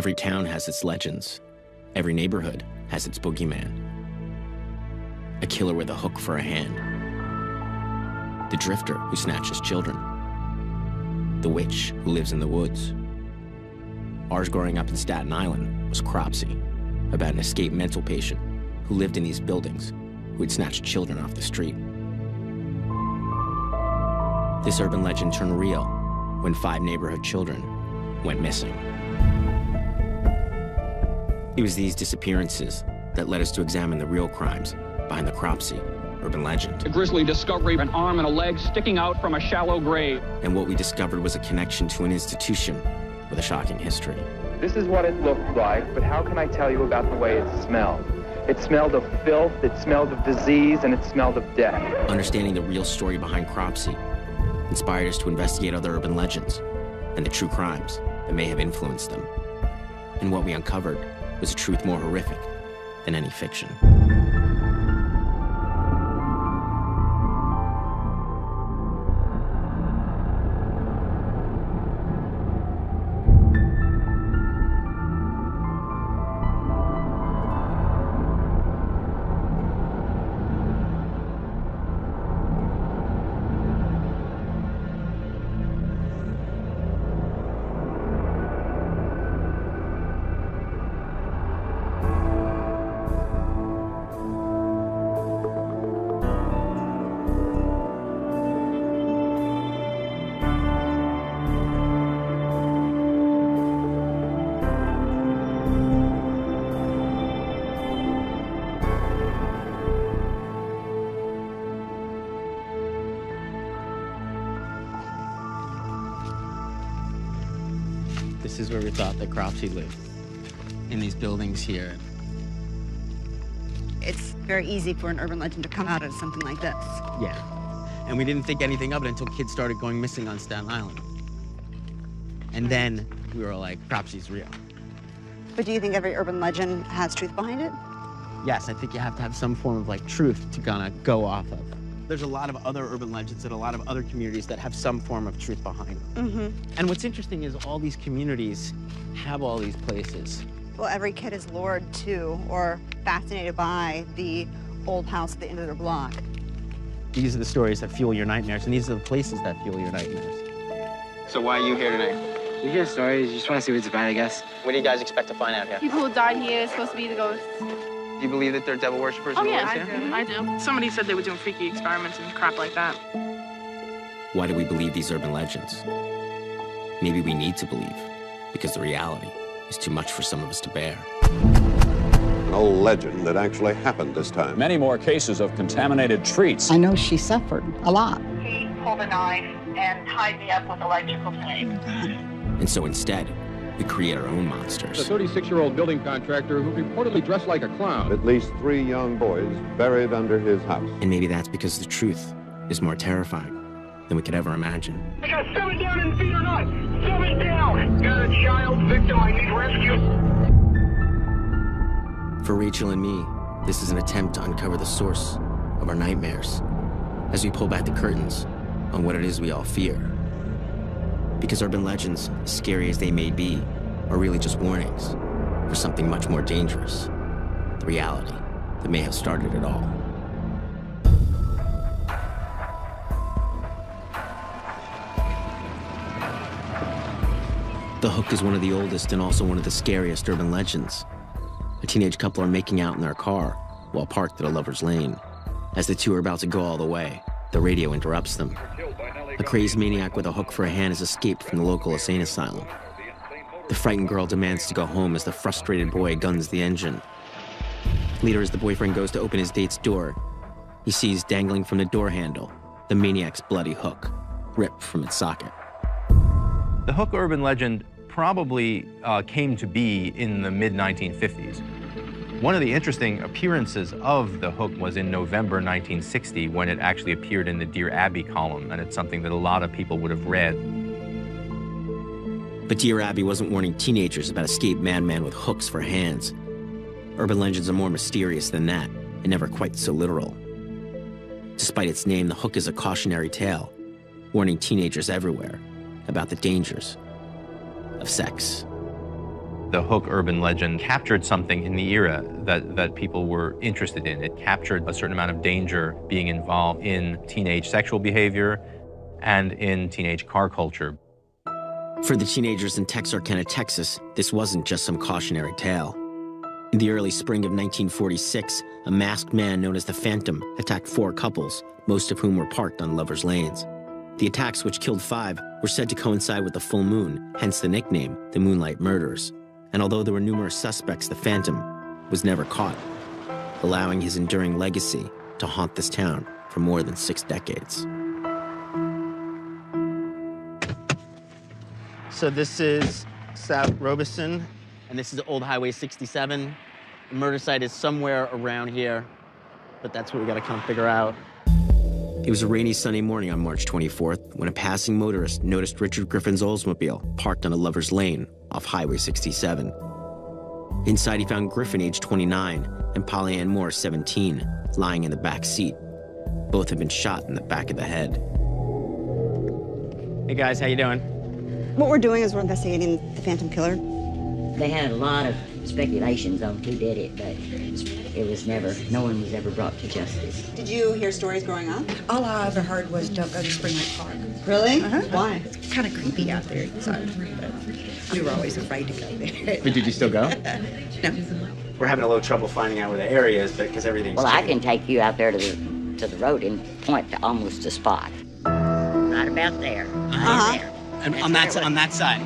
Every town has its legends. Every neighborhood has its boogeyman. A killer with a hook for a hand. The drifter who snatches children. The witch who lives in the woods. Ours growing up in Staten Island was Cropsey, about an escaped mental patient who lived in these buildings, who had snatched children off the street. This urban legend turned real when 5 neighborhood children went missing. It was these disappearances that led us to examine the real crimes behind the Cropsey urban legend. A grisly discovery of an arm and a leg sticking out from a shallow grave. And what we discovered was a connection to an institution with a shocking history. This is what it looked like, but how can I tell you about the way it smelled? It smelled of filth, it smelled of disease, and it smelled of death. Understanding the real story behind Cropsey inspired us to investigate other urban legends and the true crimes that may have influenced them. And what we uncovered was a truth more horrific than any fiction. This is where we thought that Cropsey lived, in these buildings here. It's very easy for an urban legend to come out of something like this. Yeah. And we didn't think anything of it until kids started going missing on Staten Island. And then we were like, Cropsey's real. But do you think every urban legend has truth behind it? Yes, I think you have to have some form of like truth to kind of go off of. There's a lot of other urban legends and a lot of other communities that have some form of truth behind them. Mm-hmm. And what's interesting is all these communities have all these places. Well, every kid is lured to or fascinated by the old house at the end of their block. These are the stories that fuel your nightmares, and these are the places that fuel your nightmares. So why are you here tonight? You hear stories, you just want to see what's about, I guess. What do you guys expect to find out here? People who died here are supposed to be the ghosts. Do you believe that they're devil worshippers? Oh, yeah, I do. Somebody said they were doing freaky experiments and crap like that. Why do we believe these urban legends? Maybe we need to believe, because the reality is too much for some of us to bear. An old legend that actually happened this time. Many more cases of contaminated treats. I know she suffered a lot. He pulled a knife and tied me up with electrical tape. And so instead, we create our own monsters. A 36-year-old building contractor who reportedly dressed like a clown. At least 3 young boys buried under his house. And maybe that's because the truth is more terrifying than we could ever imagine. I got 7 down in the feet or not. 7 down. Got a child victim I need rescue. For Rachel and me, this is an attempt to uncover the source of our nightmares as we pull back the curtains on what it is we all fear. Because urban legends, as scary as they may be, are really just warnings for something much more dangerous, the reality that may have started it all. The Hook is one of the oldest and also one of the scariest urban legends. A teenage couple are making out in their car while parked at a lover's lane. As the two are about to go all the way, the radio interrupts them. A crazed maniac with a hook for a hand has escaped from the local insane asylum. The frightened girl demands to go home as the frustrated boy guns the engine. Later, as the boyfriend goes to open his date's door, he sees dangling from the door handle the maniac's bloody hook, ripped from its socket. The Hook urban legend probably came to be in the mid-1950s. One of the interesting appearances of the Hook was in November 1960 when it actually appeared in the Dear Abby column, and it's something that a lot of people would have read. But Dear Abby wasn't warning teenagers about escaped madman with hooks for hands. Urban legends are more mysterious than that, and never quite so literal. Despite its name, the Hook is a cautionary tale, warning teenagers everywhere about the dangers of sex. The Hook urban legend captured something in the era that people were interested in. It captured a certain amount of danger being involved in teenage sexual behavior and in teenage car culture. For the teenagers in Texarkana, Texas, this wasn't just some cautionary tale. In the early spring of 1946, a masked man known as the Phantom attacked 4 couples, most of whom were parked on lovers' lanes. The attacks, which killed 5, were said to coincide with the full moon, hence the nickname, the Moonlight Murders. And although there were numerous suspects, the Phantom was never caught, allowing his enduring legacy to haunt this town for more than 6 decades. So this is South Robeson, and this is Old Highway 67. The murder site is somewhere around here, but that's what we gotta kind of figure out. It was a rainy Sunday morning on March 24th when a passing motorist noticed Richard Griffin's Oldsmobile parked on a lover's lane off Highway 67. Inside, he found Griffin, age 29, and Polly Ann Moore, 17, lying in the back seat. Both had been shot in the back of the head. Hey guys, how you doing? What we're doing is we're investigating the Phantom Killer. They had a lot of speculations on who did it, but it was never, no one was ever brought to justice. Did you hear stories growing up? All I ever heard was don't go to Spring Lake Park. Really? Why? It's kind of creepy out there, so we were always afraid to go there. But did you still go? No. We're having a little trouble finding out where the area is, because everything's Well, I can take you out there to the road and point to almost a spot. Right about there. Right there. And on that side? On that side.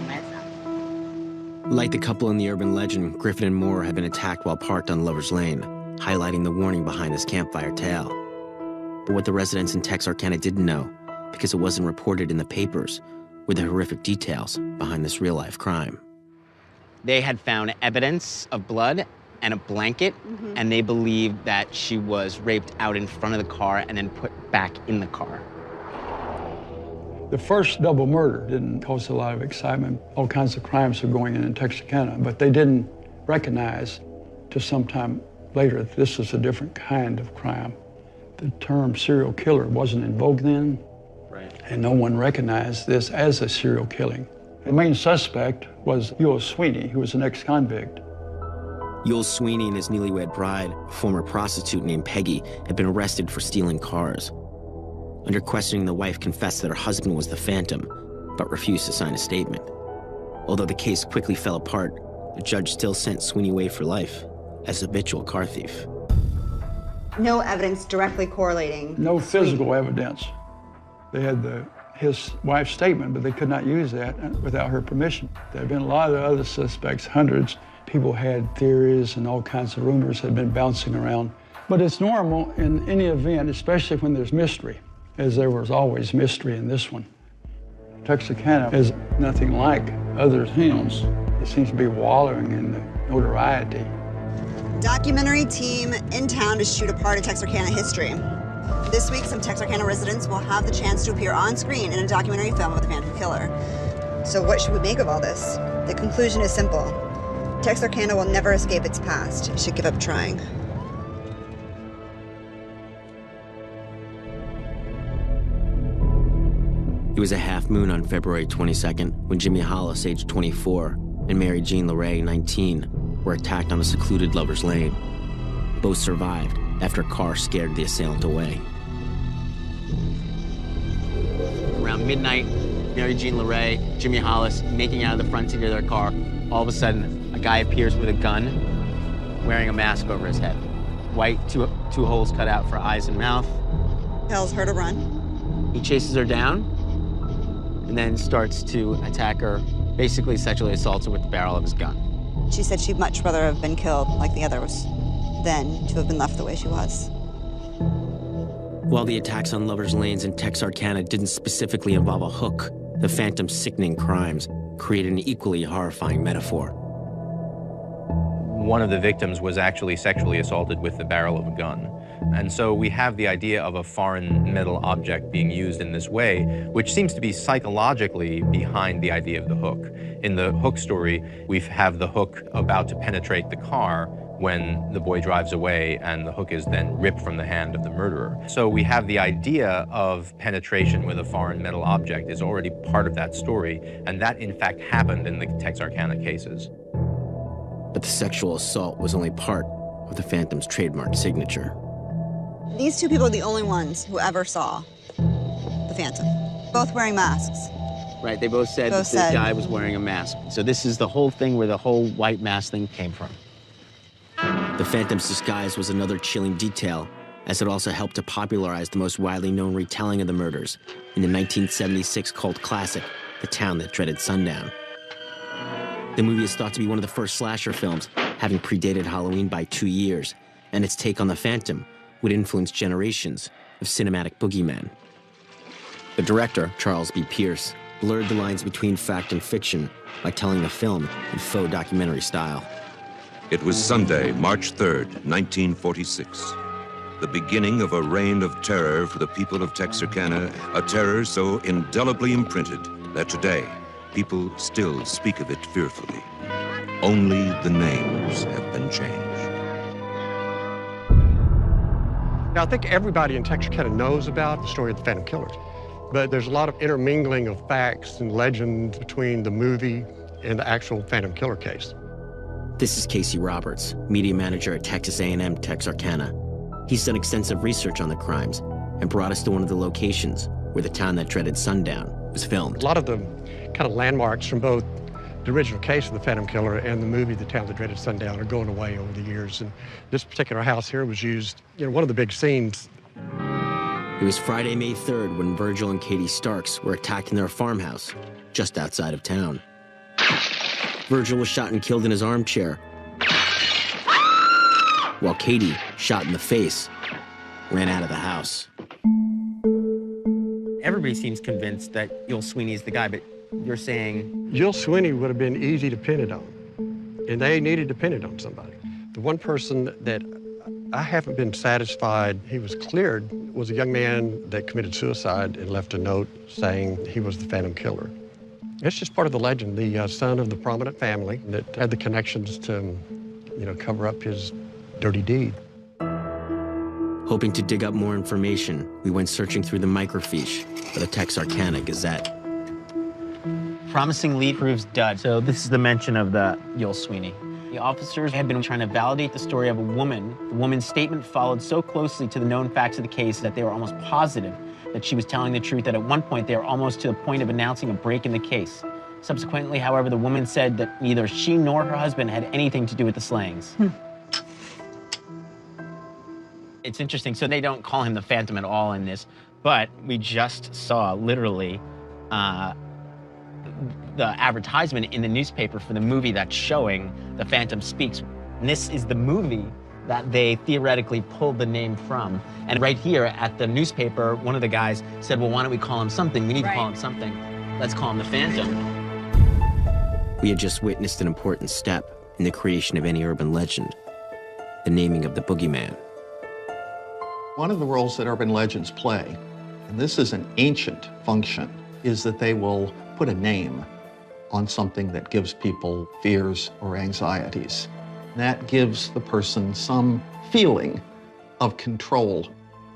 Like the couple in the urban legend, Griffin and Moore had been attacked while parked on Lover's Lane, highlighting the warning behind his campfire tale. But what the residents in Texarkana didn't know, because it wasn't reported in the papers, were the horrific details behind this real-life crime. They had found evidence of blood and a blanket, and they believed that she was raped out in front of the car and then put back in the car. The first double murder didn't cause a lot of excitement. All kinds of crimes were going in Texarkana, but they didn't recognize till sometime later that this was a different kind of crime. The term serial killer wasn't in vogue then, and no one recognized this as a serial killing. The main suspect was Yule Sweeney, who was an ex-convict. Yule Sweeney and his newlywed bride, a former prostitute named Peggy, had been arrested for stealing cars. Under questioning, the wife confessed that her husband was the Phantom, but refused to sign a statement. Although the case quickly fell apart, the judge still sent Sweeney away for life as a habitual car thief. No evidence directly correlating. No physical evidence. They had his wife's statement, but they could not use that without her permission. There have been a lot of other suspects, hundreds. People had theories and all kinds of rumors had been bouncing around. But it's normal in any event, especially when there's mystery, as there was always mystery in this one. Texarkana is nothing like other towns. It seems to be wallowing in the notoriety. Documentary team in town to shoot a part of Texarkana history. This week, some Texarkana residents will have the chance to appear on screen in a documentary film of the Phantom Killer. So what should we make of all this? The conclusion is simple. Texarkana will never escape its past. It should give up trying. It was a half moon on February 22nd when Jimmy Hollis, age 24, and Mary Jean LeRae, 19, were attacked on a secluded lover's lane. Both survived after a car scared the assailant away. Around midnight, Mary Jean LeRae, Jimmy Hollis, making out of the front seat of their car. All of a sudden, a guy appears with a gun, wearing a mask over his head. White, two holes cut out for eyes and mouth. Tells her to run. He chases her down and then starts to attack her, basically sexually assaults her with the barrel of his gun. She said she'd much rather have been killed like the others than to have been left the way she was. While the attacks on lovers' lanes in Texarkana didn't specifically involve a hook, the Phantom's sickening crimes created an equally horrifying metaphor. One of the victims was actually sexually assaulted with the barrel of a gun. And so we have the idea of a foreign metal object being used in this way, which seems to be psychologically behind the idea of the hook. In the hook story, we have the hook about to penetrate the car when the boy drives away and the hook is then ripped from the hand of the murderer. So we have the idea of penetration with a foreign metal object is already part of that story, and that in fact happened in the Texarkana cases. but the sexual assault was only part of the Phantom's trademark signature. These two people are the only ones who ever saw the Phantom, both wearing masks. Right, they both said this guy was wearing a mask. So this is the whole thing where the whole white mask thing came from. The Phantom's disguise was another chilling detail, as it also helped to popularize the most widely known retelling of the murders in the 1976 cult classic, The Town That Dreaded Sundown. The movie is thought to be one of the first slasher films, having predated Halloween by 2 years, and its take on the Phantom would influence generations of cinematic boogeymen. The director, Charles B. Pierce, blurred the lines between fact and fiction by telling the film in faux documentary style. It was Sunday, March 3rd, 1946. The beginning of a reign of terror for the people of Texarkana, a terror so indelibly imprinted that today, people still speak of it fearfully. Only the names have been changed. Now, I think everybody in Texarkana knows about the story of the Phantom Killers, but there's a lot of intermingling of facts and legends between the movie and the actual Phantom Killer case. This is Casey Roberts, media manager at Texas A&M Texarkana. He's done extensive research on the crimes and brought us to one of the locations where The Town That Dreaded Sundown was filmed. A lot of the kind of landmarks from both the original case of the Phantom Killer and the movie The Town That Dreaded Sundown are going away over the years. And this particular house here was used, one of the big scenes. It was Friday, May 3rd, when Virgil and Katie Starks were attacked in their farmhouse just outside of town. Virgil was shot and killed in his armchair, while Katie, shot in the face, ran out of the house. Everybody seems convinced that Yul Sweeney is the guy, but you're saying... Yul Sweeney would have been easy to pin it on, and they needed to pin it on somebody. The one person that I haven't been satisfied he was cleared was a young man that committed suicide and left a note saying he was the Phantom Killer. It's just part of the legend, the son of the prominent family that had the connections to, cover up his dirty deed. Hoping to dig up more information, we went searching through the microfiche of the Texarkana Gazette. Promising lead proves dud. So this is the mention of the Yul Sweeney. The officers had been trying to validate the story of a woman. The woman's statement followed so closely to the known facts of the case that they were almost positive that she was telling the truth, that at one point they were almost to the point of announcing a break in the case. Subsequently, however, the woman said that neither she nor her husband had anything to do with the slayings. It's interesting, so they don't call him the Phantom at all in this, but we just saw, literally, the advertisement in the newspaper for the movie that's showing The Phantom Speaks. And this is the movie that they theoretically pulled the name from. And right here at the newspaper, one of the guys said, well, why don't we call him something? We need to call him something. Let's call him the Phantom. We had just witnessed an important step in the creation of any urban legend, the naming of the boogeyman. One of the roles that urban legends play, and this is an ancient function, is that they will put a name on something that gives people fears or anxieties. That gives the person some feeling of control.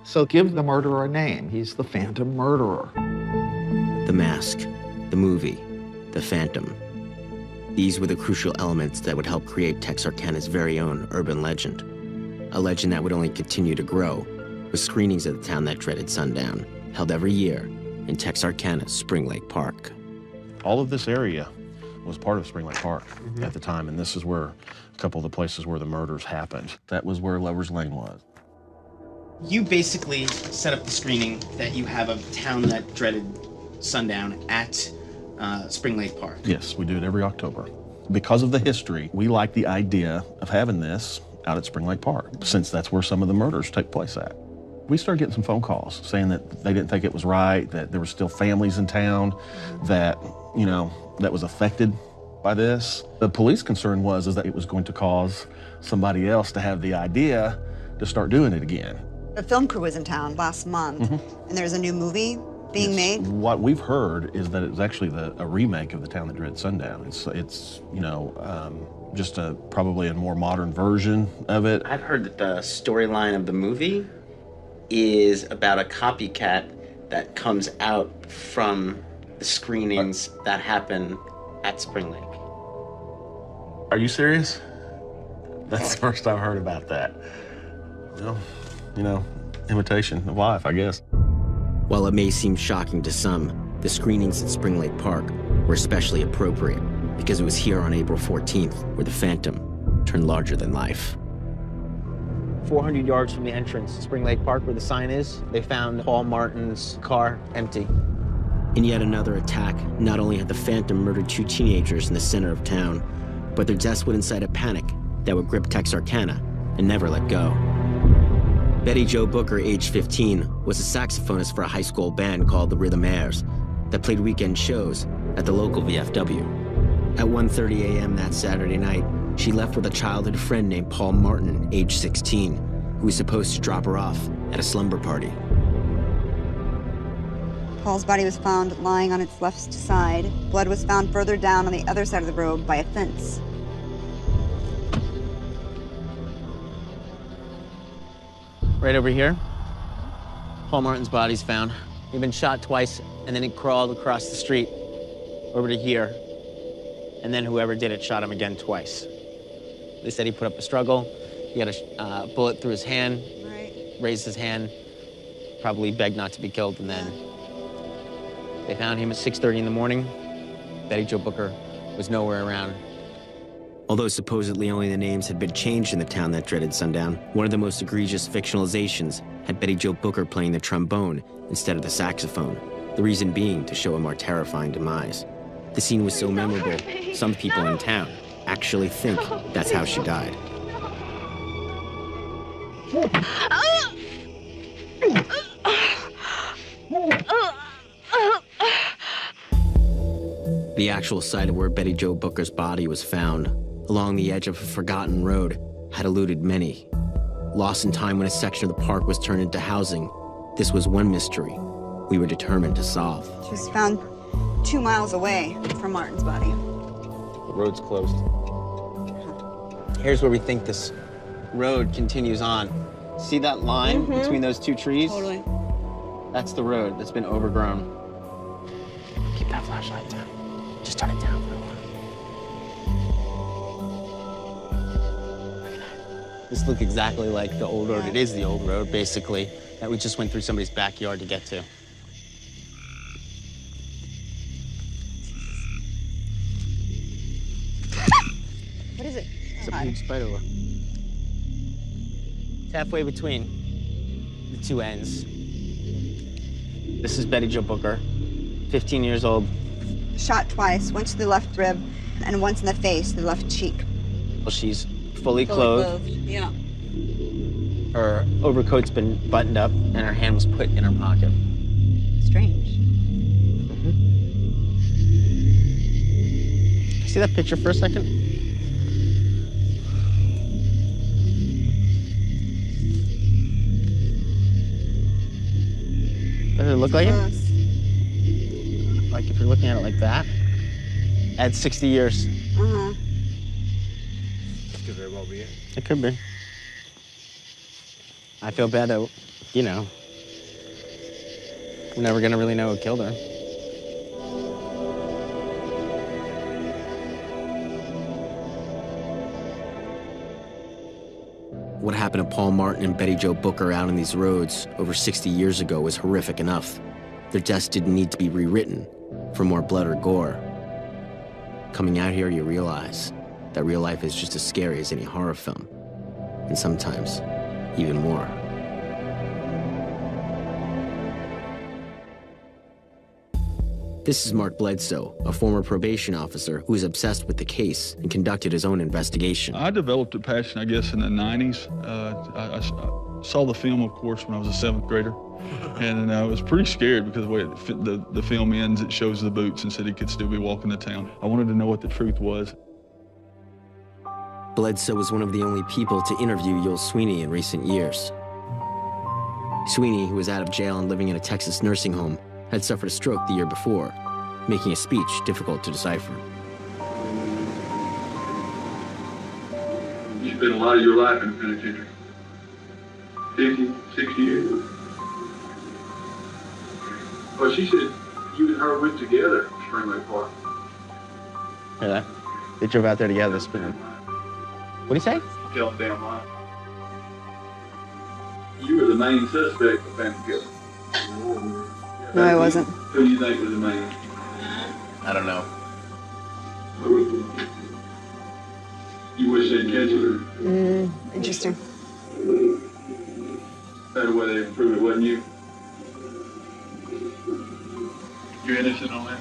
So give the murderer a name. He's the Phantom Murderer. The mask, the movie, the Phantom. These were the crucial elements that would help create Texarkana's very own urban legend. A legend that would only continue to grow, with screenings of The Town That Dreaded Sundown, held every year in Texarkana's Spring Lake Park. All of this area was part of Spring Lake Park at the time, and this is where a couple of the places where the murders happened. That was where Lover's Lane was. You basically set up the screening that you have of Town That Dreaded Sundown at Spring Lake Park. Yes, we do it every October. Because of the history, we like the idea of having this out at Spring Lake Park, since that's where some of the murders take place at. We started getting some phone calls saying that they didn't think it was right, that there were still families in town that, that was affected by this. The police concern was that it was going to cause somebody else to have the idea to start doing it again. A film crew was in town last month, and there's a new movie being made. What we've heard is that it's actually a remake of The Town That Dreaded Sundown. It's just probably a more modern version of it. I've heard that the storyline of the movie is about a copycat that comes out from the screenings that happen at Spring Lake. Are you serious? That's the first I've heard about that. Well, you know, imitation of life, I guess. While it may seem shocking to some, the screenings at Spring Lake Park were especially appropriate because it was here on April 14th where the Phantom turned larger than life. 400 yards from the entrance to Spring Lake Park where the sign is, they found Paul Martin's car empty. In yet another attack, not only had the Phantom murdered 2 teenagers in the center of town, but their deaths would incite a panic that would grip Texarkana and never let go. Betty Jo Booker, age 15, was a saxophonist for a high school band called the Rhythmaires that played weekend shows at the local VFW. At 1:30 a.m. that Saturday night, she left with a childhood friend named Paul Martin, age 16, who was supposed to drop her off at a slumber party. Paul's body was found lying on its left side. Blood was found further down on the other side of the road by a fence. Right over here, Paul Martin's body's found. He'd been shot twice, and then he crawled across the street over to here. And then whoever did it shot him again twice. They said he put up a struggle. He had a bullet through his hand, raised his hand, probably begged not to be killed, and then they found him at 6:30 in the morning. Betty Jo Booker was nowhere around. Although supposedly only the names had been changed in the town that dreaded sundown, one of the most egregious fictionalizations had Betty Jo Booker playing the trombone instead of the saxophone, the reason being to show a more terrifying demise. The scene was so memorable, some people in town actually think that's how she died. The actual site of where Betty Jo Booker's body was found, along the edge of a forgotten road, had eluded many. Lost in time when a section of the park was turned into housing, this was one mystery we were determined to solve. She was found 2 miles away from Martin's body. The road's closed. Here's where we think this road continues on. See that line between those 2 trees? Totally. That's the road that's been overgrown. Keep that flashlight down. Just turn it down for a while. This looks exactly like the old road. It is the old road, basically, that we just went through somebody's backyard to get to. What is it? It's a huge spider web. It's halfway between the 2 ends. This is Betty Jo Booker, 15 years old. Shot twice, once to the left rib and once in the face, the left cheek. Well, she's fully clothed. Yeah. Her overcoat's been buttoned up, and her hand was put in her pocket. Strange. See that picture for a second? Does it look like it? Like if you're looking at it like that? Add 60 years. Could very well be it. It could be. I feel bad that, you know, we're never gonna really know who killed her. What happened to Paul Martin and Betty Jo Booker out on these roads over 60 years ago was horrific enough. Their deaths didn't need to be rewritten for more blood or gore. Coming out here, you realize that real life is just as scary as any horror film, and sometimes even more. This is Mark Bledsoe, a former probation officer who was obsessed with the case and conducted his own investigation. I developed a passion, I guess, in the 90s. I saw the film, of course, when I was a 7th grader. And I was pretty scared because the way the film ends, it shows the boots and said he could still be walking to town. I wanted to know what the truth was. Bledsoe was one of the only people to interview Yul Sweeney in recent years. Sweeney, who was out of jail and living in a Texas nursing home, had suffered a stroke the year before, making a speech difficult to decipher. You spent a lot of your life in the penitentiary. 50, 60 years. Well, she said you and her went together to Spring Lake Park. Hear that? They drove out there together this spring. What'd he say? Tell them damn lie. You were the main suspect of family killing. No, I wasn't. Who do you think was the main? I don't know. You wish they'd catch you? Interesting. Better way they prove it wasn't you. You innocent on that?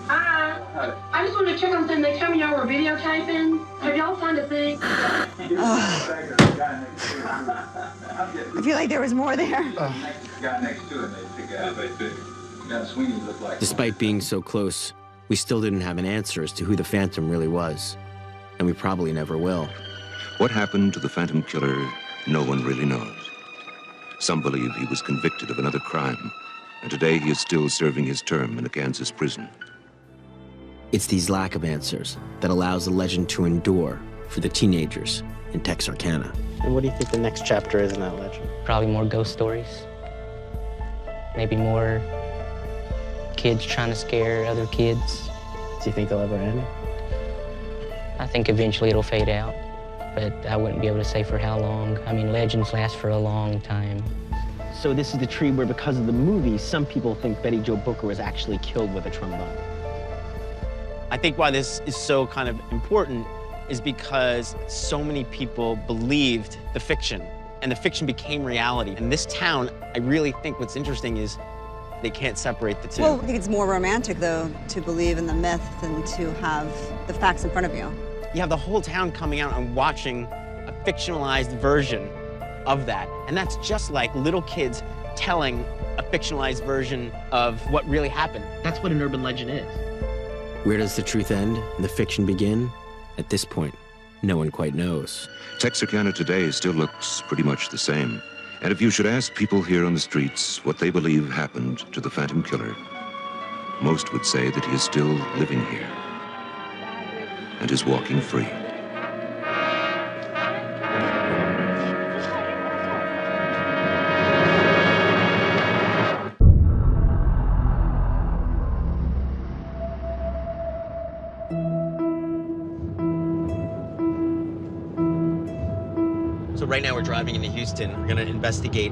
Hi. I just wanted to check on something. They told me y'all were videotaping. Have y'all found a thing? I feel like there was more there. Guy next to it, they pick out they got Sweeney look like. Despite being so close, we still didn't have an answer as to who the Phantom really was. And we probably never will. What happened to the Phantom Killer, no one really knows. Some believe he was convicted of another crime, and today he is still serving his term in a Kansas prison. It's these lack of answers that allows the legend to endure for the teenagers in Texarkana. And what do you think the next chapter is in that legend? Probably more ghost stories. Maybe more kids trying to scare other kids. Do you think they'll ever end? I think eventually it'll fade out, but I wouldn't be able to say for how long. I mean, legends last for a long time. So this is the tree where, because of the movie, some people think Betty Jo Booker was actually killed with a trombone. I think why this is so kind of important is because so many people believed the fiction, and the fiction became reality. In this town, I really think what's interesting is they can't separate the two. Well, I think it's more romantic, though, to believe in the myth than to have the facts in front of you. You have the whole town coming out and watching a fictionalized version of that. And that's just like little kids telling a fictionalized version of what really happened. That's what an urban legend is. Where does the truth end and the fiction begin? At this point, no one quite knows. Texarkana today still looks pretty much the same. And if you should ask people here on the streets what they believe happened to the Phantom Killer, most would say that he is still living here and is walking free. So right now we're driving into Houston. We're gonna investigate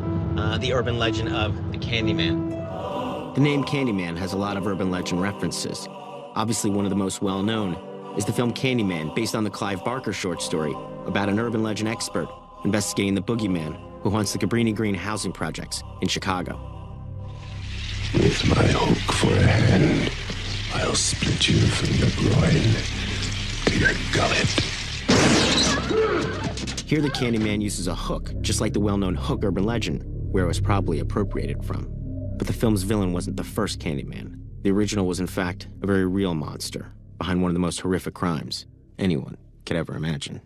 the urban legend of the Candyman. The name Candyman has a lot of urban legend references. Obviously, one of the most well-known is the film Candyman, based on the Clive Barker short story about an urban legend expert investigating the boogeyman who haunts the Cabrini Green housing projects in Chicago. With my hook for a hand, I'll split you from the groin to your gullet. Here, the Candyman uses a hook, just like the well-known Hook urban legend, where it was probably appropriated from. But the film's villain wasn't the first Candyman. The original was, in fact, a very real monster behind one of the most horrific crimes anyone could ever imagine.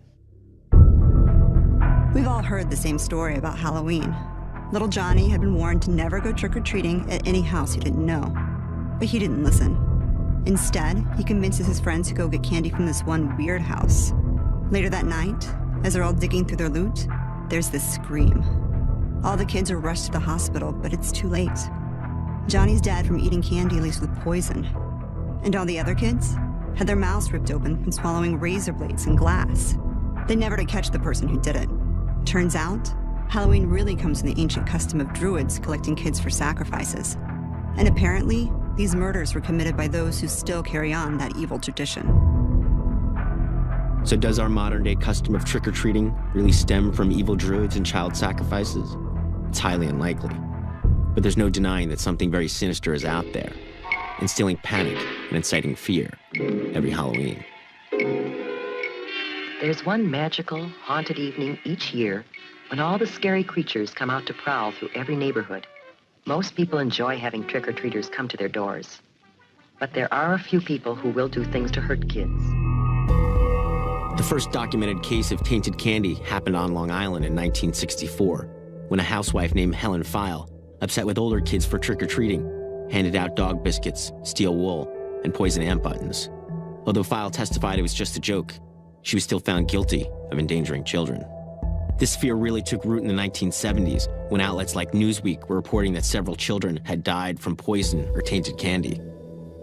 We've all heard the same story about Halloween. Little Johnny had been warned to never go trick-or-treating at any house he didn't know. But he didn't listen. Instead, he convinces his friends to go get candy from this one weird house. Later that night, as they're all digging through their loot, there's this scream. All the kids are rushed to the hospital, but it's too late. Johnny's dead from eating candy laced with poison. And all the other kids had their mouths ripped open from swallowing razor blades and glass. They never to catch the person who did it. Turns out, Halloween really comes from the ancient custom of druids collecting kids for sacrifices. And apparently, these murders were committed by those who still carry on that evil tradition. So does our modern-day custom of trick-or-treating really stem from evil druids and child sacrifices? It's highly unlikely. But there's no denying that something very sinister is out there, instilling panic and inciting fear every Halloween. There's one magical, haunted evening each year when all the scary creatures come out to prowl through every neighborhood. Most people enjoy having trick-or-treaters come to their doors. But there are a few people who will do things to hurt kids. The first documented case of tainted candy happened on Long Island in 1964, when a housewife named Helen File, upset with older kids for trick-or-treating, handed out dog biscuits, steel wool, and poison ant buttons. Although File testified it was just a joke, she was still found guilty of endangering children. This fear really took root in the 1970s, when outlets like Newsweek were reporting that several children had died from poison or tainted candy.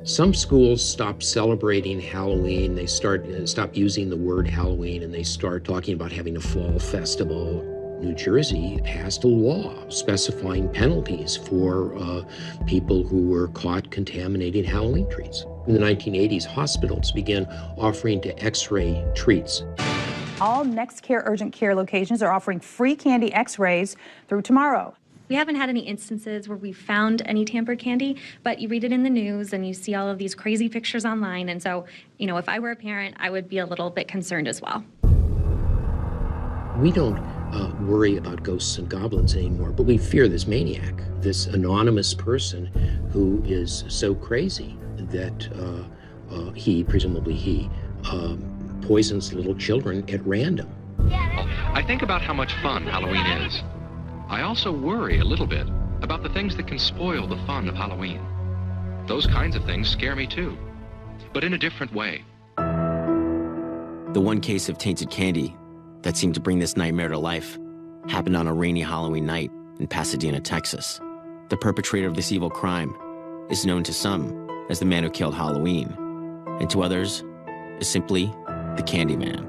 Some schools stop celebrating Halloween. They stop using the word Halloween, and they start talking about having a fall festival. New Jersey passed a law specifying penalties for people who were caught contaminating Halloween trees. In the 1980s, hospitals began offering to X-ray treats. All Next Care urgent care locations are offering free candy X-rays through tomorrow. We haven't had any instances where we found any tampered candy, but you read it in the news and you see all of these crazy pictures online. And so, you know, if I were a parent, I would be a little bit concerned as well. We don't worry about ghosts and goblins anymore, but we fear this maniac, this anonymous person who is so crazy that presumably he, poisons little children at random. I think about how much fun Halloween is. I also worry a little bit about the things that can spoil the fun of Halloween. Those kinds of things scare me too, but in a different way. The one case of tainted candy that seemed to bring this nightmare to life happened on a rainy Halloween night in Pasadena, Texas. The perpetrator of this evil crime is known to some as the man who killed Halloween, and to others as simply the Candyman.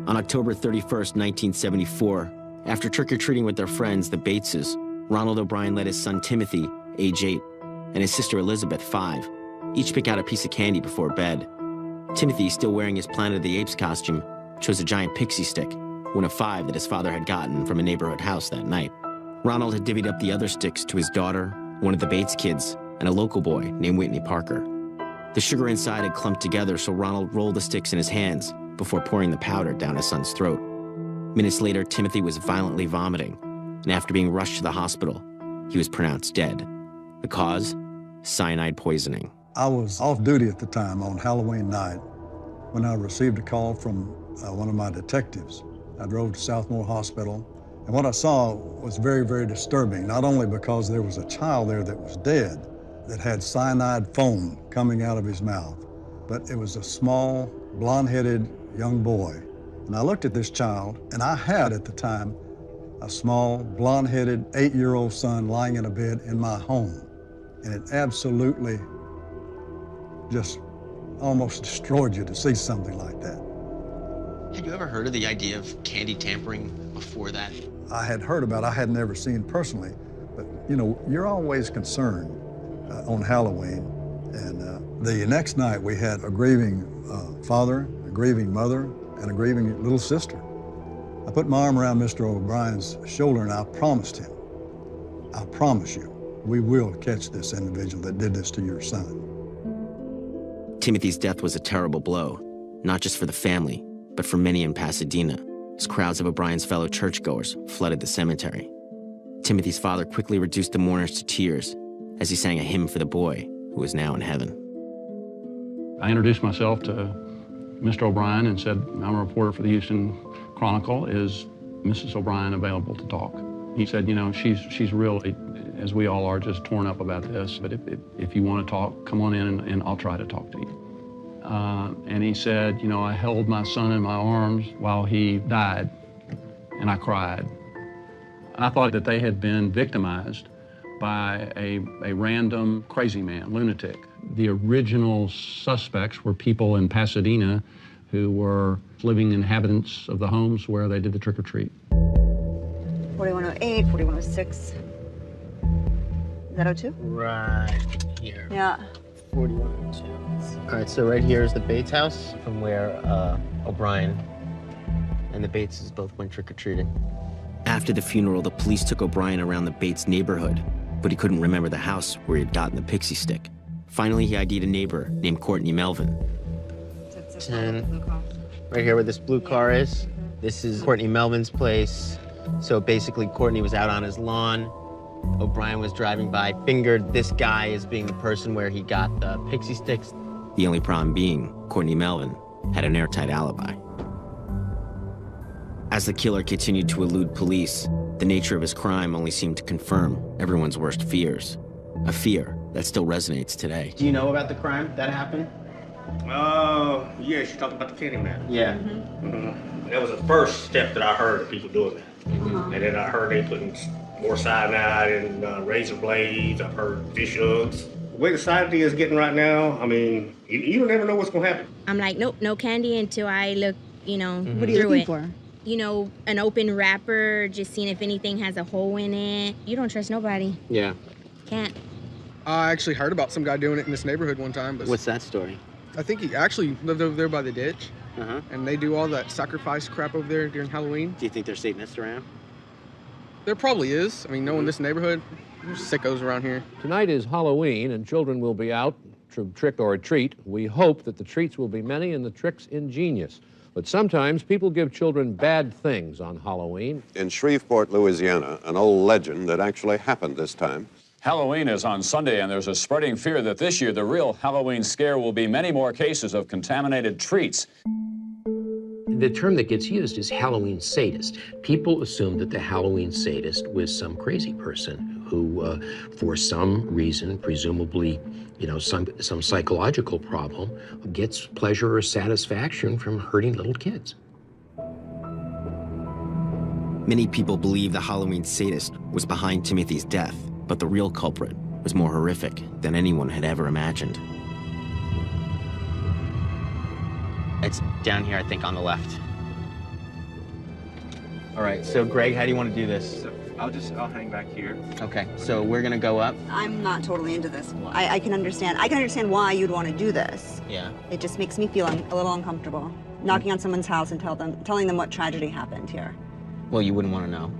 On October 31st, 1974, after trick-or-treating with their friends, the Bateses, Ronald O'Brien let his son Timothy, age 8, and his sister Elizabeth, 5, each pick out a piece of candy before bed. Timothy, still wearing his Planet of the Apes costume, chose a giant pixie stick, one of 5 that his father had gotten from a neighborhood house that night. Ronald had divvied up the other sticks to his daughter, one of the Bates kids, and a local boy named Whitney Parker. The sugar inside had clumped together, so Ronald rolled the sticks in his hands before pouring the powder down his son's throat. Minutes later, Timothy was violently vomiting, and after being rushed to the hospital, he was pronounced dead. The cause? Cyanide poisoning. I was off duty at the time on Halloween night when I received a call from one of my detectives. I drove to Southmore Hospital, and what I saw was very, very disturbing, not only because there was a child there that was dead, that had cyanide foam coming out of his mouth, but it was a small, blonde-headed young boy. And I looked at this child, and I had at the time a small, blonde-headed 8-year-old son lying in a bed in my home. And it absolutely just almost destroyed you to see something like that. Had you ever heard of the idea of candy tampering before that? I had heard about it. I had never seen personally, but you know, you're always concerned on Halloween. And the next night we had a grieving father, a grieving mother, and a grieving little sister. I put my arm around Mr. O'Brien's shoulder and I promised him, I promise you, we will catch this individual that did this to your son. Timothy's death was a terrible blow, not just for the family, but for many in Pasadena, as crowds of O'Brien's fellow churchgoers flooded the cemetery. Timothy's father quickly reduced the mourners to tears as he sang a hymn for the boy who was now in heaven. I introduced myself to Mr. O'Brien and said, I'm a reporter for the Houston Chronicle. Is Mrs. O'Brien available to talk? He said, you know, she's really, as we all are, just torn up about this, but if you want to talk, come on in and I'll try to talk to you. And he said, you know, I held my son in my arms while he died, and I cried. And I thought that they had been victimized by a random crazy man, lunatic. The original suspects were people in Pasadena who were living inhabitants of the homes where they did the trick-or-treat. 4108, 4106. Is that 02? Right here. Yeah. 4102. All right, so right here is the Bates house from where O'Brien and the Bateses both went trick-or-treating. After the funeral, the police took O'Brien around the Bates neighborhood, but he couldn't remember the house where he had gotten the pixie stick. Finally, he ID'd a neighbor named Courtney Melvin. 10. Right here where this blue car is. This is Courtney Melvin's place. So basically, Courtney was out on his lawn. O'Brien was driving by, fingered this guy as being the person where he got the pixie sticks. The only problem being, Courtney Melvin had an airtight alibi. As the killer continued to elude police, the nature of his crime only seemed to confirm everyone's worst fears. A fear that still resonates today. Do you know about the crime that happened? Yeah, she talked about the Candyman. Yeah. That was the first step that I heard of people doing that. And then I heard they putting more cyanide and razor blades. I've heard fish hooks. The way society is getting right now, I mean, you don't ever know what's going to happen. I'm like, nope, no candy until I look, you know, What are you through looking it. for? You know, an open wrapper, just seeing if anything has a hole in it. You don't trust nobody. Yeah. Can't. I actually heard about some guy doing it in this neighborhood one time. But What's that story? I think he actually lived over there by the ditch. Uh-huh. And they do all that sacrifice crap over there during Halloween. Do you think there's Satanists around? There probably is. I mean, knowing this neighborhood, there's sickos around here. Tonight is Halloween, and children will be out to trick or treat. We hope that the treats will be many and the tricks ingenious. But sometimes people give children bad things on Halloween. In Shreveport, Louisiana, an old legend that actually happened this time. Halloween is on Sunday, and there's a spreading fear that this year the real Halloween scare will be many more cases of contaminated treats. The term that gets used is Halloween sadist. People assume that the Halloween sadist was some crazy person who, for some reason, presumably, you know, some psychological problem, gets pleasure or satisfaction from hurting little kids. Many people believe the Halloween sadist was behind Timothy's death, but the real culprit was more horrific than anyone had ever imagined. It's down here, I think, on the left. All right, so Greg, how do you want to do this? I'll hang back here. Okay, so we're gonna go up. I'm not totally into this. I can understand why you'd want to do this. Yeah. It just makes me feel a little uncomfortable. Knocking on someone's house and telling them what tragedy happened here. Well, you wouldn't want to know.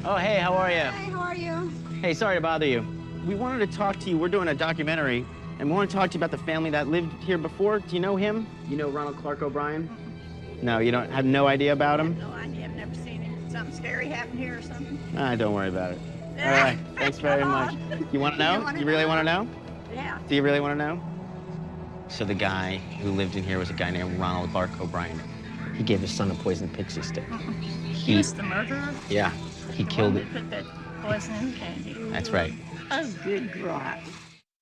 Oh, hey, how are you? Hey, how are you? Hey, sorry to bother you. We wanted to talk to you. We're doing a documentary, and we want to talk to you about the family that lived here before. Do you know him? You know Ronald Clark O'Brien? No, you don't have no idea about him? No, I have never seen him. Something scary happened here or something. Don't worry about it. All right, thanks very much. You want to know? You really want to know? Yeah. Do you really want to know? So the guy who lived in here was a guy named Ronald Clark O'Brien. He gave his son a poisoned pixie stick. He was the murderer? Yeah, he killed it. Put that poison in the candy. That's right. Oh, good God.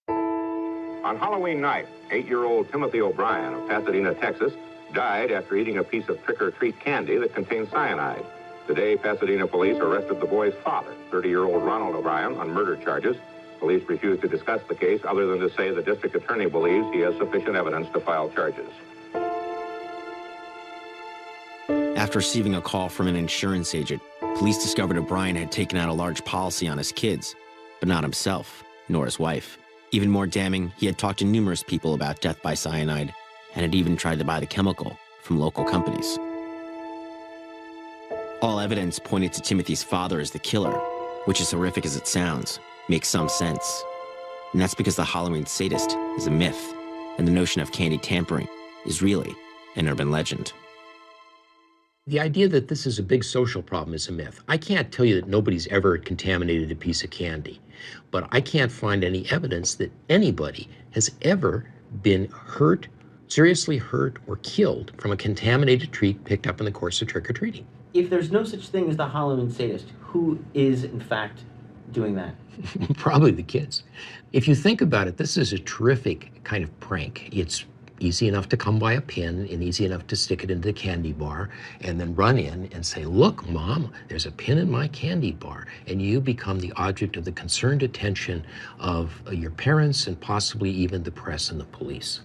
On Halloween night, 8-year-old Timothy O'Brien of Pasadena, Texas, died after eating a piece of trick-or-treat candy that contained cyanide. Today, Pasadena police arrested the boy's father, 30-year-old Ronald O'Brien, on murder charges. Police refuse to discuss the case other than to say the district attorney believes he has sufficient evidence to file charges. After receiving a call from an insurance agent, police discovered O'Brien had taken out a large policy on his kids, but not himself, nor his wife. Even more damning, he had talked to numerous people about death by cyanide and had even tried to buy the chemical from local companies. All evidence pointed to Timothy's father as the killer, which, as horrific as it sounds, makes some sense. And that's because the Halloween sadist is a myth, and the notion of candy tampering is really an urban legend. The idea that this is a big social problem is a myth. I can't tell you that nobody's ever contaminated a piece of candy, but I can't find any evidence that anybody has ever been hurt, seriously hurt, or killed from a contaminated treat picked up in the course of trick-or-treating. If there's no such thing as the Halloween sadist, who is, in fact, doing that? Probably the kids. If you think about it, this is a terrific kind of prank. It's easy enough to come by a pin and easy enough to stick it into the candy bar and then run in and say, look, Mom, there's a pin in my candy bar. And you become the object of the concerned attention of your parents and possibly even the press and the police.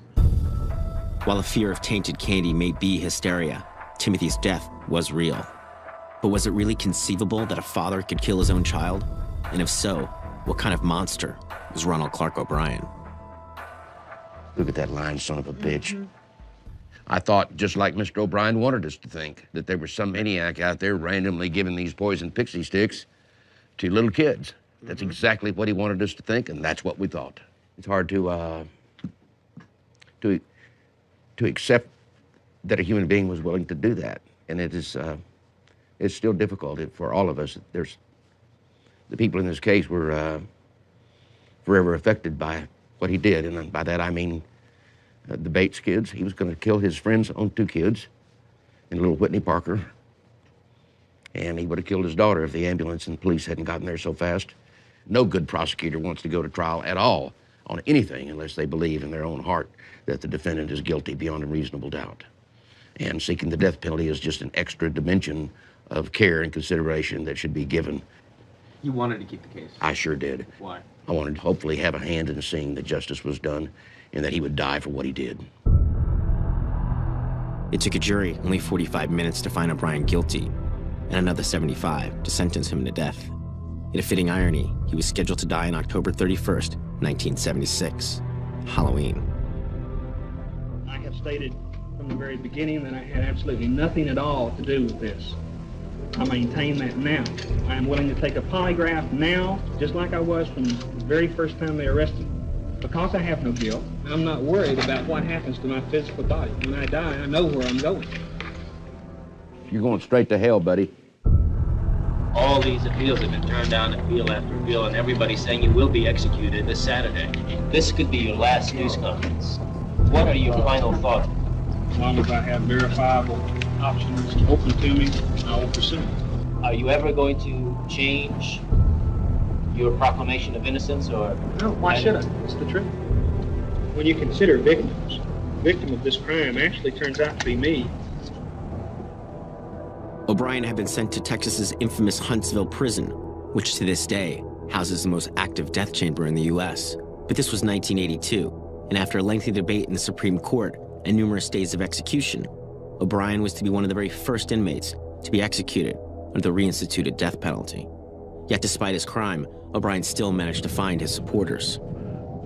While the fear of tainted candy may be hysteria, Timothy's death was real. But was it really conceivable that a father could kill his own child? And if so, what kind of monster was Ronald Clark O'Brien? Look at that lying son of a bitch. I thought, just like Mr. O'Brien wanted us to think, that there was some maniac out there randomly giving these poison pixie sticks to little kids. That's exactly what he wanted us to think, and that's what we thought. It's hard to accept that a human being was willing to do that, and it is it's still difficult for all of us. The people in this case were forever affected by what he did, and by that I mean the Bates kids. He was going to kill his friend's own 2 kids, and little Whitney Parker, and he would have killed his daughter if the ambulance and police hadn't gotten there so fast. No good prosecutor wants to go to trial at all on anything unless they believe in their own heart that the defendant is guilty beyond a reasonable doubt. And seeking the death penalty is just an extra dimension of care and consideration that should be given. You wanted to keep the case? I sure did. Why? I wanted to hopefully have a hand in seeing that justice was done and that he would die for what he did. It took a jury only 45 minutes to find O'Brien guilty, and another 75 to sentence him to death. In a fitting irony, he was scheduled to die on October 31st, 1976, Halloween. I have stated from the very beginning that I had absolutely nothing at all to do with this. I maintain that now. I am willing to take a polygraph now, just like I was from the very first time they arrested me. Because I have no guilt, I'm not worried about what happens to my physical body. When I die, I know where I'm going. You're going straight to hell, buddy. All these appeals have been turned down appeal after appeal, and everybody's saying you will be executed this Saturday. This could be your last news conference. What are your final thoughts? As long as I have verifiable options open to me, I will pursue them. Are you ever going to change your proclamation of innocence, or? No, why should I? It's the truth. When you consider victims, the victim of this crime actually turns out to be me. O'Brien had been sent to Texas's infamous Huntsville prison, which to this day houses the most active death chamber in the U.S. But this was 1982, and after a lengthy debate in the Supreme Court and numerous days of execution, O'Brien was to be one of the very first inmates to be executed under the reinstituted death penalty. Yet despite his crime, O'Brien still managed to find his supporters.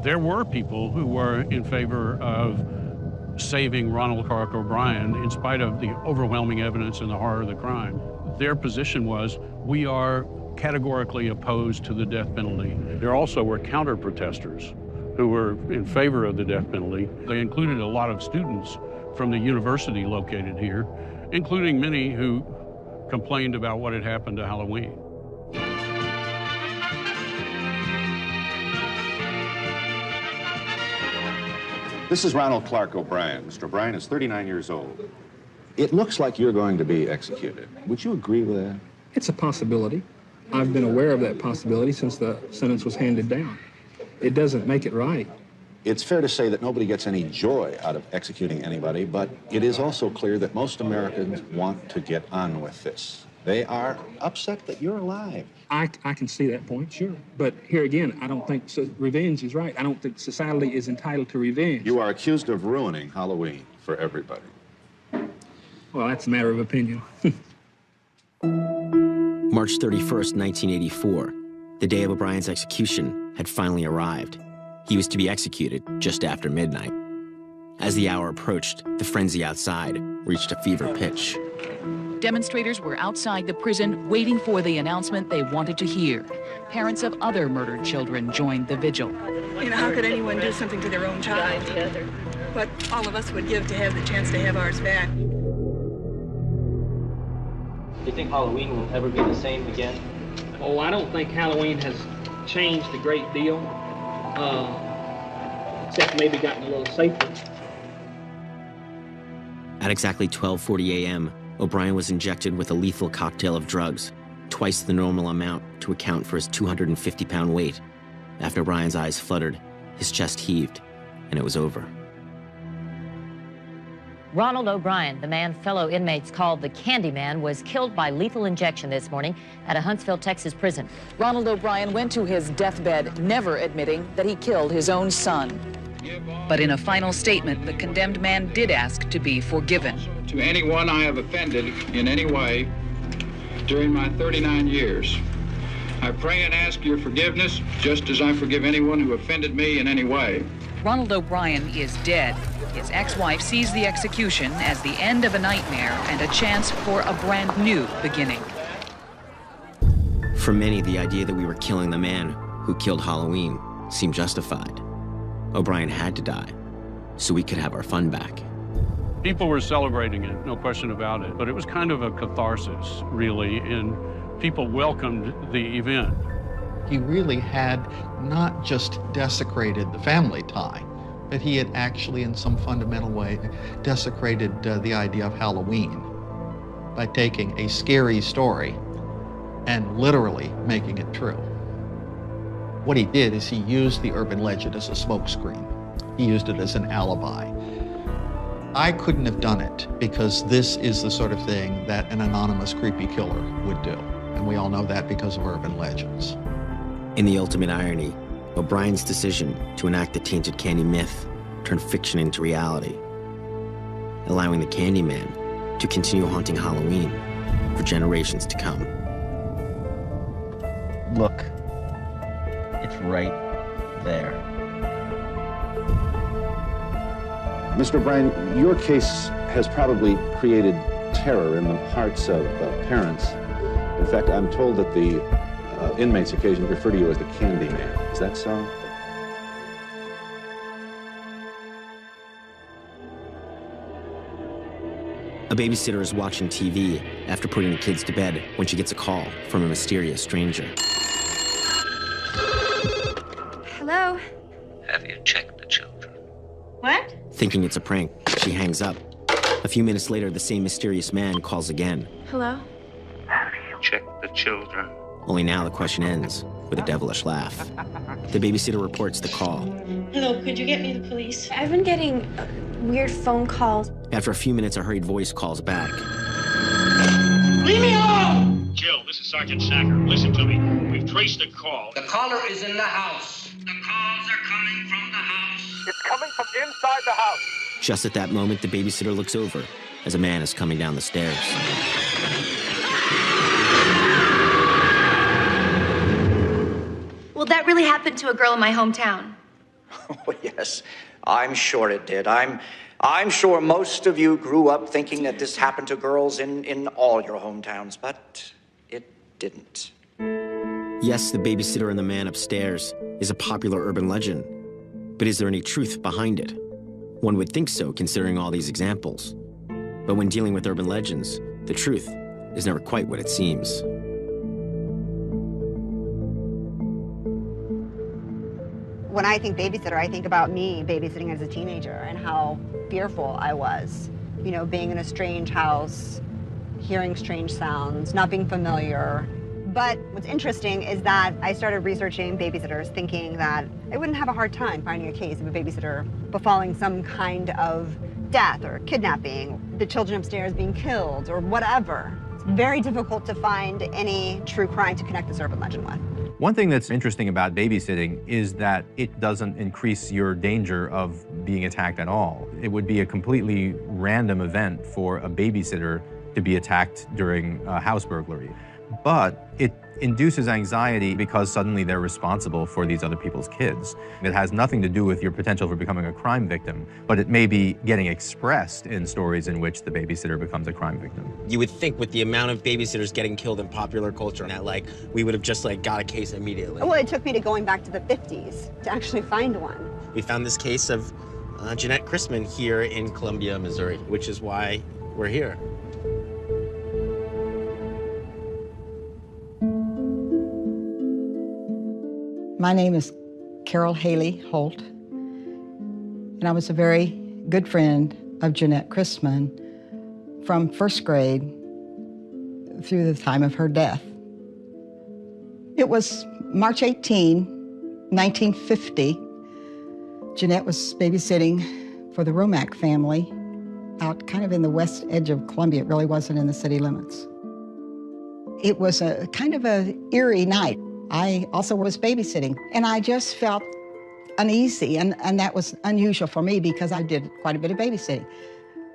There were people who were in favor of saving Ronald Clark O'Brien in spite of the overwhelming evidence and the horror of the crime. Their position was, we are categorically opposed to the death penalty. There also were counter-protesters who were in favor of the death penalty. They included a lot of students from the university located here, including many who complained about what had happened to Halloween. This is Ronald Clark O'Brien. Mr. O'Brien is 39 years old. It looks like you're going to be executed. Would you agree with that? It's a possibility. I've been aware of that possibility since the sentence was handed down. It doesn't make it right. It's fair to say that nobody gets any joy out of executing anybody, but it is also clear that most Americans want to get on with this. They are upset that you're alive. I can see that point, sure. But here again, I don't think revenge is right. I don't think society is entitled to revenge. You are accused of ruining Halloween for everybody. Well, that's a matter of opinion. March 31st, 1984, the day of O'Brien's execution had finally arrived. He was to be executed just after midnight. As the hour approached, the frenzy outside reached a fever pitch. Demonstrators were outside the prison waiting for the announcement they wanted to hear. Parents of other murdered children joined the vigil. You know, how could anyone do something to their own child? But all of us would give to have the chance to have ours back. Do you think Halloween will ever be the same again? Oh, I don't think Halloween has changed a great deal, except maybe gotten a little safer. At exactly 12:40 a.m., O'Brien was injected with a lethal cocktail of drugs, twice the normal amount to account for his 250-pound weight. After O'Brien's eyes fluttered, his chest heaved, and it was over. Ronald O'Brien, the man fellow inmates called the Candyman, was killed by lethal injection this morning at a Huntsville, Texas prison. Ronald O'Brien went to his deathbed never admitting that he killed his own son. But in a final statement, the condemned man did ask to be forgiven. To anyone I have offended in any way during my 39 years, I pray and ask your forgiveness, just as I forgive anyone who offended me in any way. Ronald O'Brien is dead. His ex-wife sees the execution as the end of a nightmare and a chance for a brand new beginning. For many, the idea that we were killing the man who killed Halloween seemed justified. O'Brien had to die so we could have our fun back. People were celebrating it, no question about it, but it was kind of a catharsis, really, and people welcomed the event. He really had not just desecrated the family tie, but he had actually, in some fundamental way, desecrated the idea of Halloween by taking a scary story and literally making it true. What he did is he used the urban legend as a smokescreen. He used it as an alibi. I couldn't have done it because this is the sort of thing that an anonymous creepy killer would do. And we all know that because of urban legends. In the ultimate irony, O'Brien's decision to enact the tainted candy myth turned fiction into reality, allowing the Candyman to continue haunting Halloween for generations to come. Look, it's right there. Mr. O'Brien, your case has probably created terror in the hearts of parents. In fact, I'm told that the inmates occasionally refer to you as the Candyman. Is that so? A babysitter is watching TV after putting the kids to bed when she gets a call from a mysterious stranger. Hello? Have you checked the children? What? Thinking it's a prank, she hangs up. A few minutes later, the same mysterious man calls again. Hello? Have you checked the children? Only now the question ends with a devilish laugh. The babysitter reports the call. Hello, could you get me the police? I've been getting weird phone calls. After a few minutes, a hurried voice calls back. Leave me alone! Jill, this is Sergeant Sacker. Listen to me. We've traced the call. The caller is in the house. The calls are coming from the house. It's coming from inside the house. Just at that moment, the babysitter looks over as a man is coming down the stairs. Well, that really happened to a girl in my hometown. Oh, yes, I'm sure it did. I'm sure most of you grew up thinking that this happened to girls in all your hometowns, but it didn't. Yes, the babysitter and the man upstairs is a popular urban legend, but is there any truth behind it? One would think so, considering all these examples. But when dealing with urban legends, the truth is never quite what it seems. When I think babysitter, I think about me babysitting as a teenager and how fearful I was. You know, being in a strange house, hearing strange sounds, not being familiar. But what's interesting is that I started researching babysitters thinking that I wouldn't have a hard time finding a case of a babysitter befalling some kind of death or kidnapping, the children upstairs being killed or whatever. It's very difficult to find any true crime to connect this urban legend with. One thing that's interesting about babysitting is that it doesn't increase your danger of being attacked at all. It would be a completely random event for a babysitter to be attacked during a house burglary. But it induces anxiety because suddenly they're responsible for these other people's kids. It has nothing to do with your potential for becoming a crime victim, but it may be getting expressed in stories in which the babysitter becomes a crime victim. You would think with the amount of babysitters getting killed in popular culture that we would have just got a case immediately. Well, it took me to going back to the 50s to actually find one. We found this case of Jeanette Chrisman here in Columbia, Missouri, which is why we're here. My name is Carol Haley Holt, and I was a very good friend of Jeanette Chrisman from first grade through the time of her death. It was March 18, 1950. Jeanette was babysitting for the Romack family out kind of in the west edge of Columbia. It really wasn't in the city limits. It was a kind of an eerie night. I also was babysitting, and I just felt uneasy, and that was unusual for me because I did quite a bit of babysitting.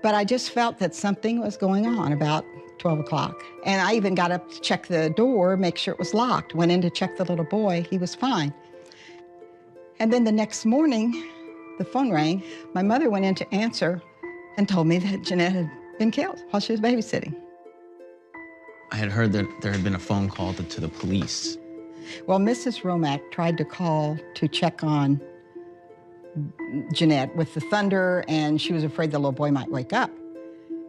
But I just felt that something was going on about 12 o'clock. And I even got up to check the door, make sure it was locked. Went in to check the little boy. He was fine. And then the next morning, the phone rang. My mother went in to answer and told me that Jeanette had been killed while she was babysitting. I had heard that there had been a phone call to the police. Well, Mrs. Romack tried to call to check on Jeanette with the thunder, and she was afraid the little boy might wake up.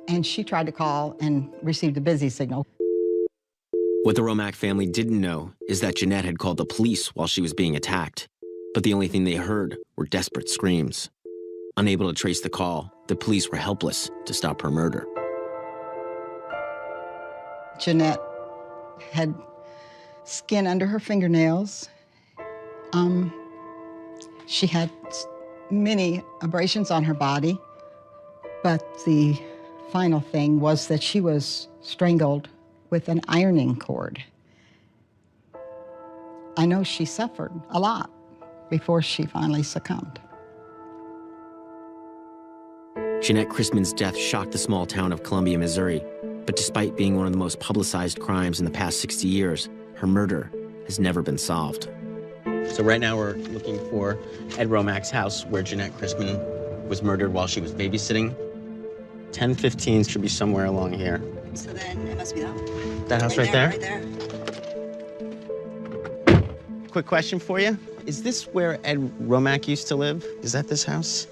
And she tried to call and received a busy signal. What the Romack family didn't know is that Jeanette had called the police while she was being attacked. But the only thing they heard were desperate screams. Unable to trace the call, the police were helpless to stop her murder. Jeanette had skin under her fingernails. She had many abrasions on her body, But the final thing was that she was strangled with an ironing cord. I know she suffered a lot before she finally succumbed. Jeanette Chrisman's death shocked the small town of Columbia, Missouri. But despite being one of the most publicized crimes in the past 60 years, her murder has never been solved. So right now we're looking for Ed Romac's house where Jeanette Chrisman was murdered while she was babysitting. 1015 should be somewhere along here. So then it must be that. That house right there? Right there. Quick question for you. Is this where Ed Romac used to live? Is that this house?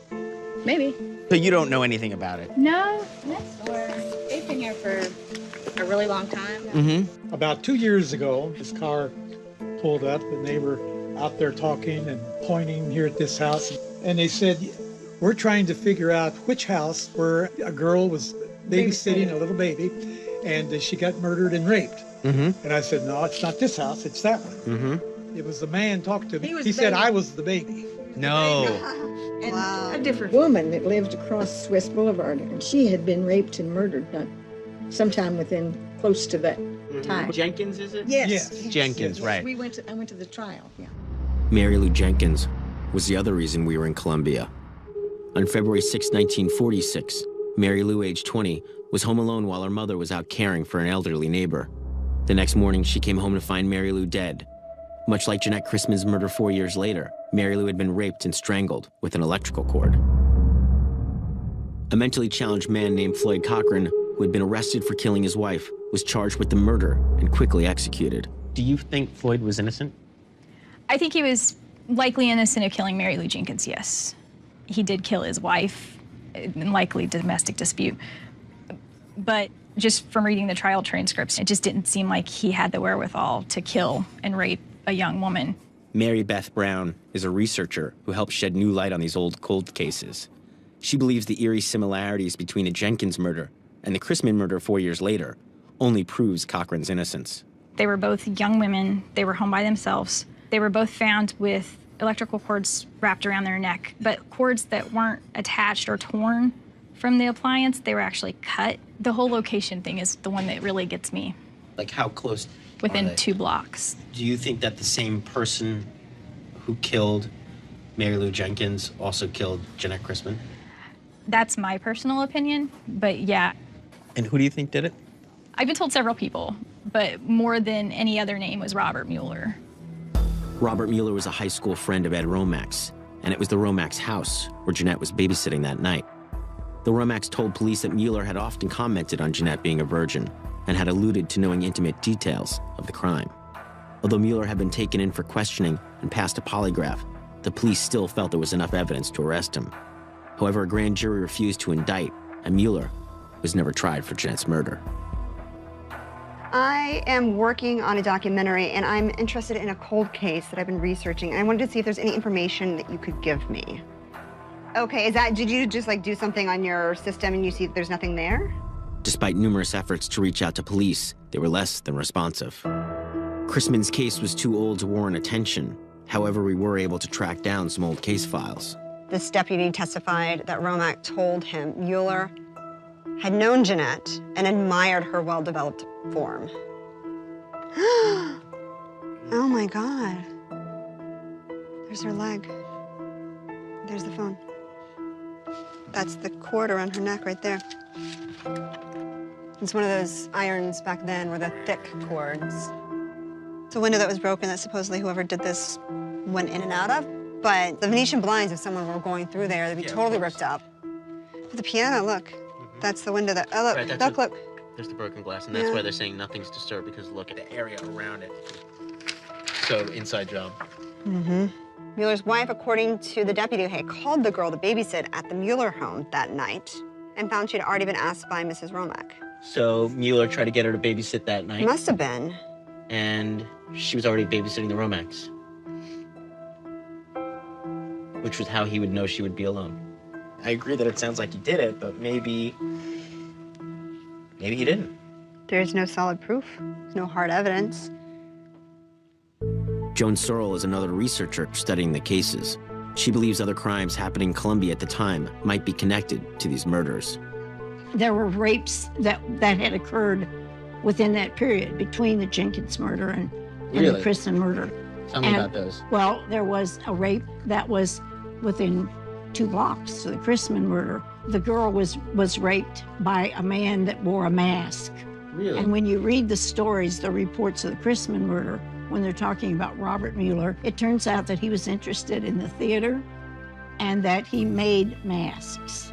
Maybe. So you don't know anything about it? No, next door. They've been here for a really long time. Mm-hmm. About 2 years ago, this car pulled up and they were out there talking and pointing here at this house. And they said, we're trying to figure out which house where a girl was babysitting a little baby and she got murdered and raped. Mm-hmm. And I said, no, it's not this house, it's that one. Mm-hmm. It was the man talked to me. He was He said baby. I was the baby. No. And a different woman that lived across Swiss Boulevard, and she had been raped and murdered sometime within close to that time. Jenkins, is it? Yes. Jenkins, right. I went to the trial, yeah. Mary Lou Jenkins was the other reason we were in Columbia. On February 6, 1946, Mary Lou, age 20, was home alone while her mother was out caring for an elderly neighbor. The next morning, she came home to find Mary Lou dead. Much like Jeanette Chrisman's murder 4 years later, Mary Lou had been raped and strangled with an electrical cord. A mentally challenged man named Floyd Cochran, who had been arrested for killing his wife, was charged with the murder and quickly executed. Do you think Floyd was innocent? I think he was likely innocent of killing Mary Lou Jenkins, yes. He did kill his wife, in likely domestic dispute. But just from reading the trial transcripts, it just didn't seem like he had the wherewithal to kill and rape a young woman. Mary Beth Brown is a researcher who helps shed new light on these old cold cases. She believes the eerie similarities between a Jenkins murder and the Chrisman murder 4 years later only proves Cochran's innocence. They were both young women. They were home by themselves. They were both found with electrical cords wrapped around their neck, but cords that weren't attached or torn from the appliance. They were actually cut. The whole location thing is the one that really gets me. Like how close? Within 2 blocks. Do you think that the same person who killed Mary Lou Jenkins also killed Jeanette Chrisman? That's my personal opinion, but yeah. And who do you think did it? I've been told several people, but more than any other name was Robert Mueller. Robert Mueller was a high school friend of Ed Romac's, and it was the Romac's house where Jeanette was babysitting that night. The Romac's told police that Mueller had often commented on Jeanette being a virgin and had alluded to knowing intimate details of the crime. Although Mueller had been taken in for questioning and passed a polygraph, the police still felt there was enough evidence to arrest him. However, a grand jury refused to indict, and Mueller was never tried for Jeanette's murder. I am working on a documentary, and I'm interested in a cold case that I've been researching, and I wanted to see if there's any information that you could give me. Okay, did you just do something on your system and you see that there's nothing there? Despite numerous efforts to reach out to police, they were less than responsive. Chrisman's case was too old to warrant attention. However, we were able to track down some old case files. This deputy testified that Romac told him Mueller had known Jeanette and admired her well-developed form. Oh my God. There's her leg. There's the phone. That's the cord around her neck right there. It's one of those irons back then were the thick cords. It's a window that was broken that supposedly whoever did this went in and out of. But the Venetian blinds, if someone were going through there, they'd be totally ripped up. But the piano, look, that's the window that, oh look, Right, look. There's the broken glass, and that's why they're saying nothing's disturbed, because look at the area around it. So, inside job. Mm-hmm. Mueller's wife, according to the deputy, had called the girl to babysit at the Mueller home that night and found she'd already been asked by Mrs. Romac. So Mueller tried to get her to babysit that night. Must have been. And she was already babysitting the Romacs. Which was how he would know she would be alone. I agree that it sounds like he did it, but maybe he didn't. There's no solid proof. There's no hard evidence. Joan Searle is another researcher studying the cases. She believes other crimes happening in Colombia at the time might be connected to these murders. There were rapes that had occurred within that period between the Jenkins murder and the Chrisman murder. Tell me about those. Well, there was a rape that was within 2 blocks of the Chrisman murder. The girl was raped by a man that wore a mask. Really? And when you read the stories, the reports of the Chrisman murder, when they're talking about Robert Mueller, it turns out that he was interested in the theater and that he made masks.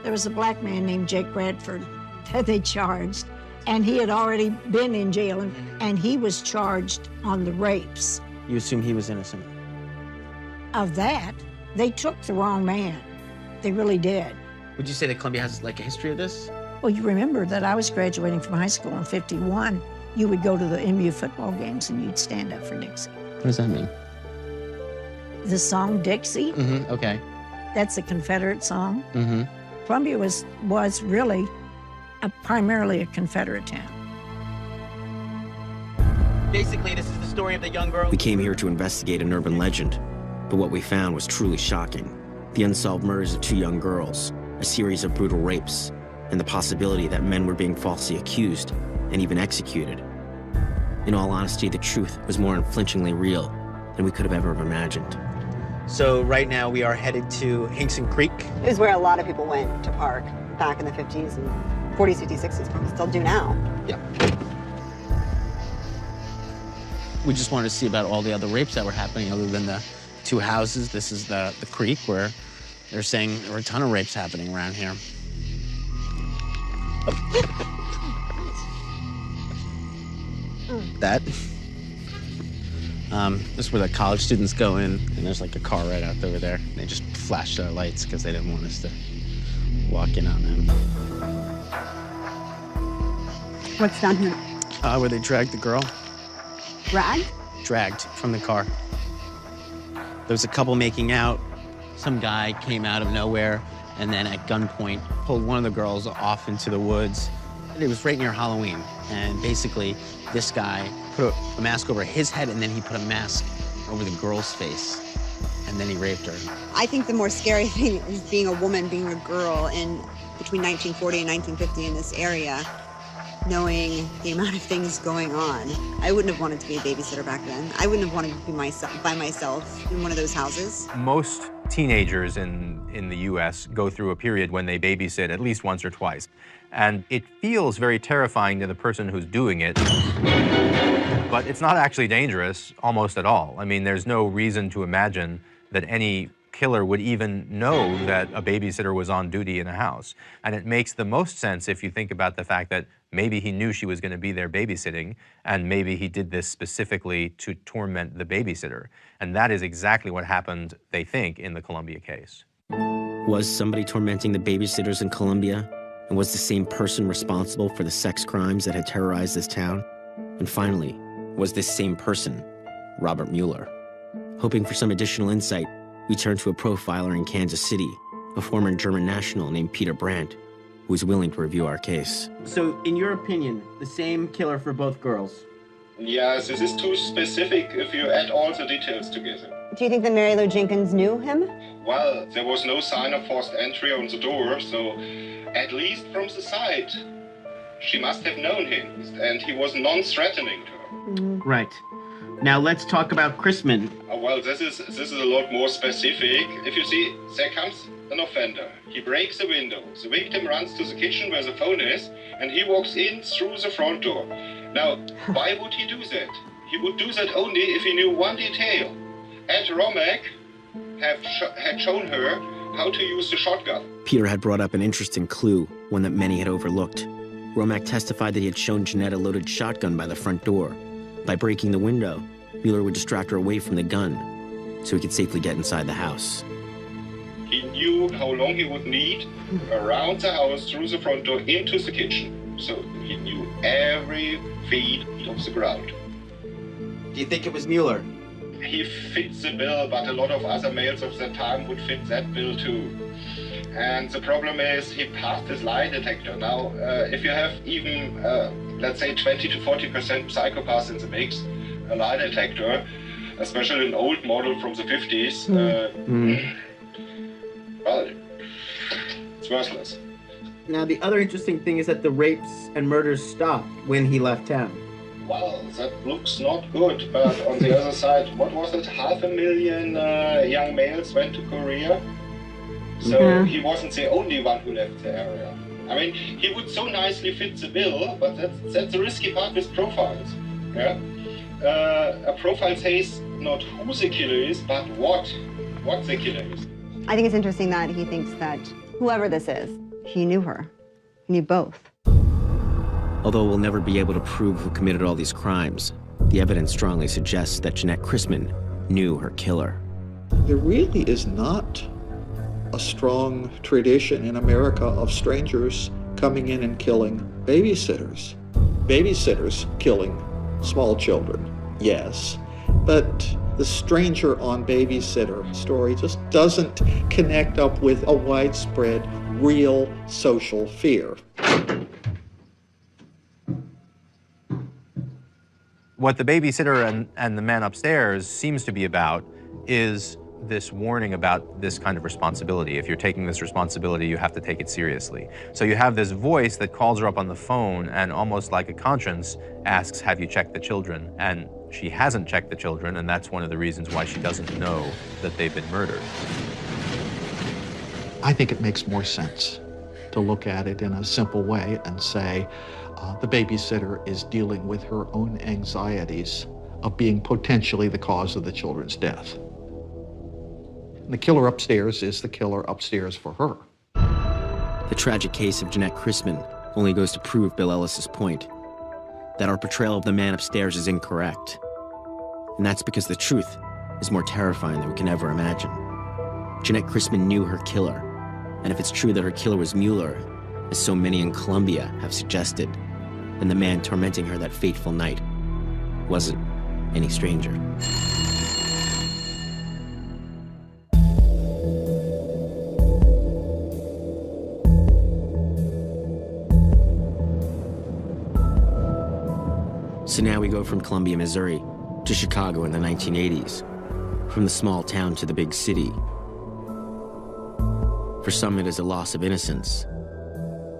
There was a black man named Jake Bradford that they charged, and he had already been in jail, and he was charged on the rapes. You assume he was innocent? Of that, they took the wrong man. They really did. Would you say that Colombia has like a history of this? Well, you remember that I was graduating from high school in '51. You would go to the MU football games and you'd stand up for Dixie. What does that mean? The song Dixie, Okay. that's a Confederate song. Mm-hmm. Columbia was really primarily a Confederate town. Basically, this is the story of the young girl. We came here to investigate an urban legend, but what we found was truly shocking. The unsolved murders of 2 young girls, a series of brutal rapes, and the possibility that men were being falsely accused and even executed. In all honesty, the truth was more unflinchingly real than we could have ever imagined. So right now we are headed to Hinkson Creek. It was where a lot of people went to park back in the 50s and 40s, 50s, 60s, probably still do now. Yeah. We just wanted to see about all the other rapes that were happening other than the 2 houses. This is the creek where they're saying there were a ton of rapes happening around here. That. This is where the college students go in, and there's like a car right out over there. They just flashed their lights because they didn't want us to walk in on them. What's down here? Where they dragged the girl. Dragged? Dragged from the car. There was a couple making out. Some guy came out of nowhere and then at gunpoint pulled one of the girls off into the woods. It was right near Halloween. And basically, this guy put a mask over his head and then he put a mask over the girl's face. And then he raped her. I think the more scary thing is being a woman, being a girl in between 1940 and 1950 in this area, knowing the amount of things going on. I wouldn't have wanted to be a babysitter back then. I wouldn't have wanted to be by myself in one of those houses. Most teenagers in the U.S. go through a period when they babysit at least once or twice. And it feels very terrifying to the person who's doing it, but it's not actually dangerous almost at all. I mean, there's no reason to imagine that any killer would even know that a babysitter was on duty in a house. And it makes the most sense if you think about the fact that maybe he knew she was going to be there babysitting, and maybe he did this specifically to torment the babysitter. And that is exactly what happened, they think, in the Columbia case. Was somebody tormenting the babysitters in Colombia? And was the same person responsible for the sex crimes that had terrorized this town? And finally, was this same person Robert Mueller? Hoping for some additional insight, we turned to a profiler in Kansas City, a former German national named Peter Brandt, who was willing to review our case. So, in your opinion, the same killer for both girls? Yes, this is too specific if you add all the details together. Do you think that Mary Lou Jenkins knew him? Well, there was no sign of forced entry on the door, so at least from the side, she must have known him, and he was non-threatening to her. Right. Now let's talk about Chrisman. Well, this is a lot more specific. If you see, there comes an offender. He breaks the window. The victim runs to the kitchen where the phone is, and he walks in through the front door. Now, why would he do that? He would do that only if he knew one detail. Ed Romack had shown her how to use the shotgun. Peter had brought up an interesting clue, one that many had overlooked. Romack testified that he had shown Jeanette a loaded shotgun by the front door. By breaking the window, Mueller would distract her away from the gun so he could safely get inside the house. He knew how long he would need around the house, through the front door, into the kitchen. So he knew every feet of the ground. Do you think it was Mueller? He fits the bill, but a lot of other males of that time would fit that bill too. And the problem is he passed his lie detector. Now, if you have even, let's say 20 to 40% psychopaths in the mix, a lie detector, especially an old model from the 50s. Well, it's worthless. Now, the other interesting thing is that the rapes and murders stopped when he left town. Well, that looks not good, but on the other side, what was it? 500,000 young males went to Korea. So he wasn't the only one who left the area. I mean, he would so nicely fit the bill, but that's the risky part with profiles. Yeah, a profile says not who the killer is, but what the killer is. I think it's interesting that he thinks that whoever this is, he knew her. He knew both. Although we'll never be able to prove who committed all these crimes, the evidence strongly suggests that Jeanette Christman knew her killer. There really is not a strong tradition in America of strangers coming in and killing babysitters. Babysitters killing small children, yes, but the stranger on babysitter story just doesn't connect up with a widespread, real social fear. What the babysitter and the man upstairs seems to be about is this warning about this kind of responsibility. If you're taking this responsibility, you have to take it seriously. So you have this voice that calls her up on the phone and almost like a conscience asks, have you checked the children? And she hasn't checked the children, and that's one of the reasons why she doesn't know that they've been murdered. I think it makes more sense to look at it in a simple way and say, the babysitter is dealing with her own anxieties of being potentially the cause of the children's death. And the killer upstairs is the killer upstairs for her. The tragic case of Jeanette Christman only goes to prove Bill Ellis's point, that our portrayal of the man upstairs is incorrect. And that's because the truth is more terrifying than we can ever imagine. Jeanette Christman knew her killer, and if it's true that her killer was Mueller, as so many in Colombia have suggested, then the man tormenting her that fateful night wasn't any stranger. So now we go from Columbia, Missouri, to Chicago in the 1980s, from the small town to the big city. For some, it is a loss of innocence,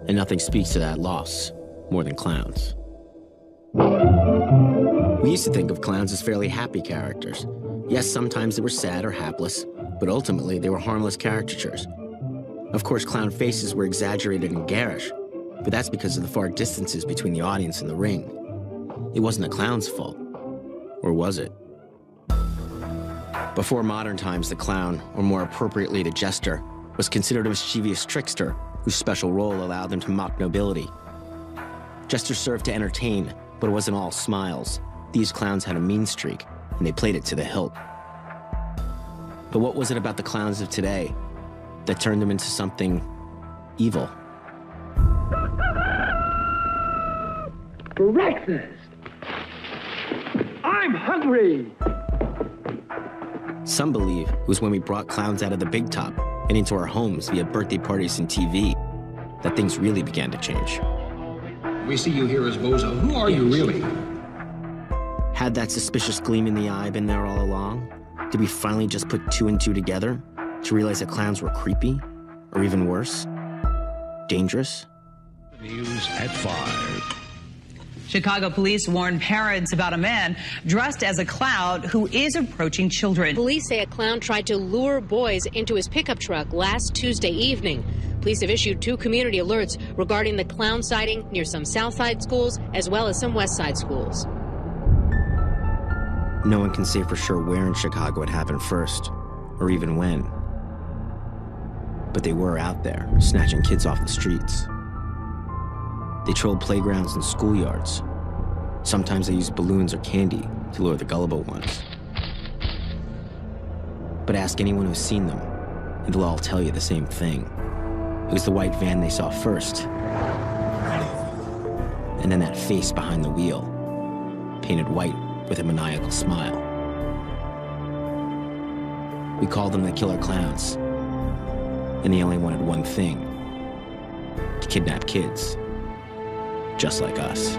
and nothing speaks to that loss more than clowns. We used to think of clowns as fairly happy characters. Yes, sometimes they were sad or hapless, but ultimately they were harmless caricatures. Of course, clown faces were exaggerated and garish, but that's because of the far distances between the audience and the ring. It wasn't the clown's fault, or was it? Before modern times, the clown, or more appropriately the jester, was considered a mischievous trickster whose special role allowed them to mock nobility. Jesters served to entertain, but it wasn't all smiles. These clowns had a mean streak, and they played it to the hilt. But what was it about the clowns of today that turned them into something evil? Breakfast! I'm hungry! Some believe it was when we brought clowns out of the big top and into our homes via birthday parties and TV that things really began to change. We see you here as Bozo. Who are you really? Had that suspicious gleam in the eye been there all along? Did we finally just put two and two together to realize that clowns were creepy? Or even worse, dangerous? News at 5. Chicago police warn parents about a man dressed as a clown who is approaching children. Police say a clown tried to lure boys into his pickup truck last Tuesday evening. Police have issued 2 community alerts regarding the clown sighting near some South Side schools as well as some West Side schools. No one can say for sure where in Chicago it happened first, or even when. But they were out there, snatching kids off the streets. They trolled playgrounds and schoolyards. Sometimes they used balloons or candy to lure the gullible ones. But ask anyone who's seen them, and they'll all tell you the same thing. It was the white van they saw first, and then that face behind the wheel, painted white with a maniacal smile. We called them the Killer Clowns, and they only wanted one thing: to kidnap kids, just like us.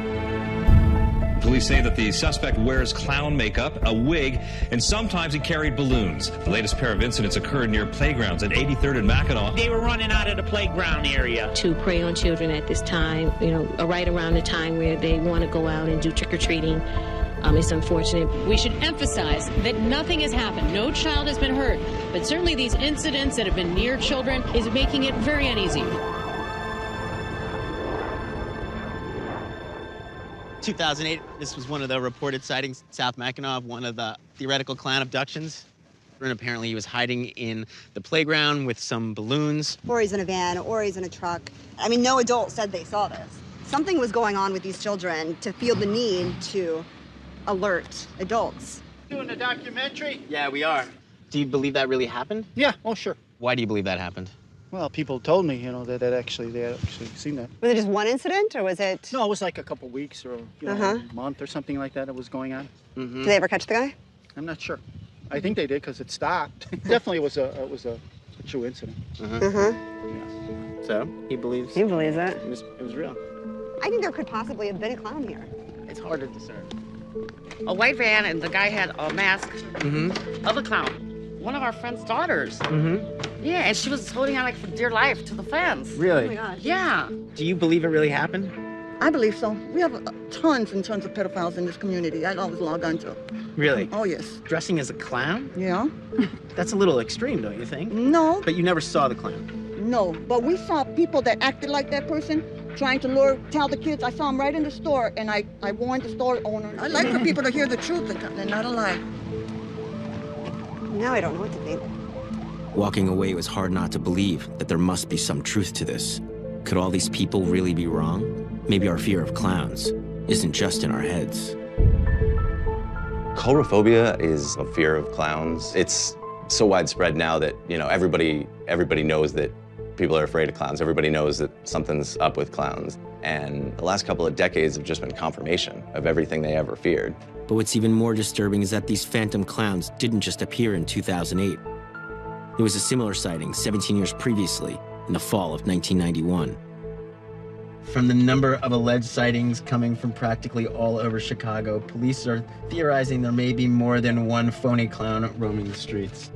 Police say that the suspect wears clown makeup, a wig, and sometimes he carried balloons. The latest pair of incidents occurred near playgrounds at 83rd and Mackinac. They were running out of the playground area. To prey on children at this time, right around the time where they want to go out and do trick-or-treating. It's unfortunate. We should emphasize that nothing has happened. No child has been hurt. But certainly these incidents that have been near children is making it very uneasy. 2008, this was one of the reported sightings in South Mackinac, one of the theoretical clown abductions. And apparently he was hiding in the playground with some balloons. Or he's in a van, or he's in a truck. I mean, no adult said they saw this. Something was going on with these children to feel the need to alert adults. Doing a documentary? Yeah, we are. Do you believe that really happened? Yeah, oh sure. Why do you believe that happened? Well, people told me, that they had actually seen that. Was it just one incident, or was it? No, it was like a couple weeks or a month or something like that. It was going on. Mm-hmm. Did they ever catch the guy? I'm not sure. I think they did because it stopped. Definitely, was a true incident. Yeah. So he believes. He believes it. It was real. I think there could possibly have been a clown here. It's hard to discern. A white van, and the guy had a mask of a clown. One of our friend's daughters. Yeah, and she was holding on like for dear life to the fence. Really? Oh my gosh. Yeah. Do you believe it really happened? I believe so. We have tons and tons of pedophiles in this community. I always log on to. Really? Oh, yes. Dressing as a clown? Yeah. That's a little extreme, don't you think? No. But you never saw the clown? No, but we saw people that acted like that person trying to tell the kids. I saw them right in the store, and I warned the store owner. I like for people to hear the truth and not a lie. Now I don't know what to think. Walking away, it was hard not to believe that there must be some truth to this. Could all these people really be wrong? Maybe our fear of clowns isn't just in our heads. Coulrophobia is a fear of clowns. It's so widespread now that, everybody knows that people are afraid of clowns. Everybody knows that something's up with clowns. And the last couple of decades have just been confirmation of everything they ever feared. But what's even more disturbing is that these phantom clowns didn't just appear in 2008. There was a similar sighting 17 years previously, in the fall of 1991. From the number of alleged sightings coming from practically all over Chicago, police are theorizing there may be more than one phony clown roaming the streets.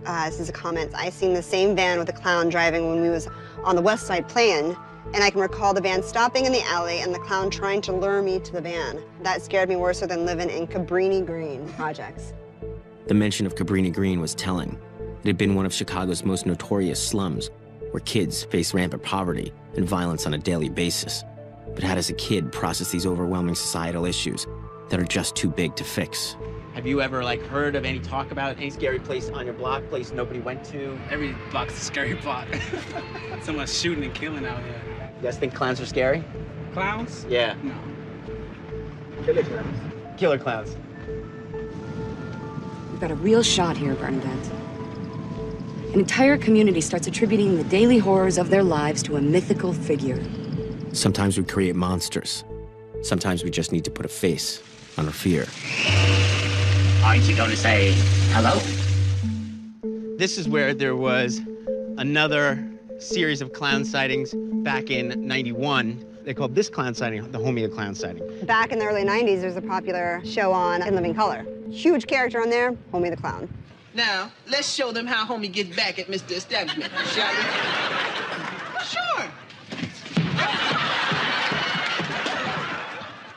This is a comment. I seen the same van with a clown driving when we was on the west side playing, and I can recall the van stopping in the alley and the clown trying to lure me to the van. That scared me worse than living in Cabrini Green projects. The mention of Cabrini Green was telling. It had been one of Chicago's most notorious slums, where kids face rampant poverty and violence on a daily basis. But how does a kid process these overwhelming societal issues that are just too big to fix? Have you ever heard of any talk about any scary place on your block, place nobody went to? Every block's a scary block. Someone's shooting and killing out here. You guys think clowns are scary? Clowns? Yeah. No. Killer clowns. Killer clowns. We've got a real shot here, Bernadette. An entire community starts attributing the daily horrors of their lives to a mythical figure. Sometimes we create monsters. Sometimes we just need to put a face on our fear. Aren't you going to say hello? This is where there was another series of clown sightings back in '91. They called this clown sighting the Homie the Clown sighting. Back in the early 90s, there's a popular show on In Living Color. Huge character on there, Homie the Clown. Now, let's show them how Homie gets back at Mr. Establishment, shall we? Sure.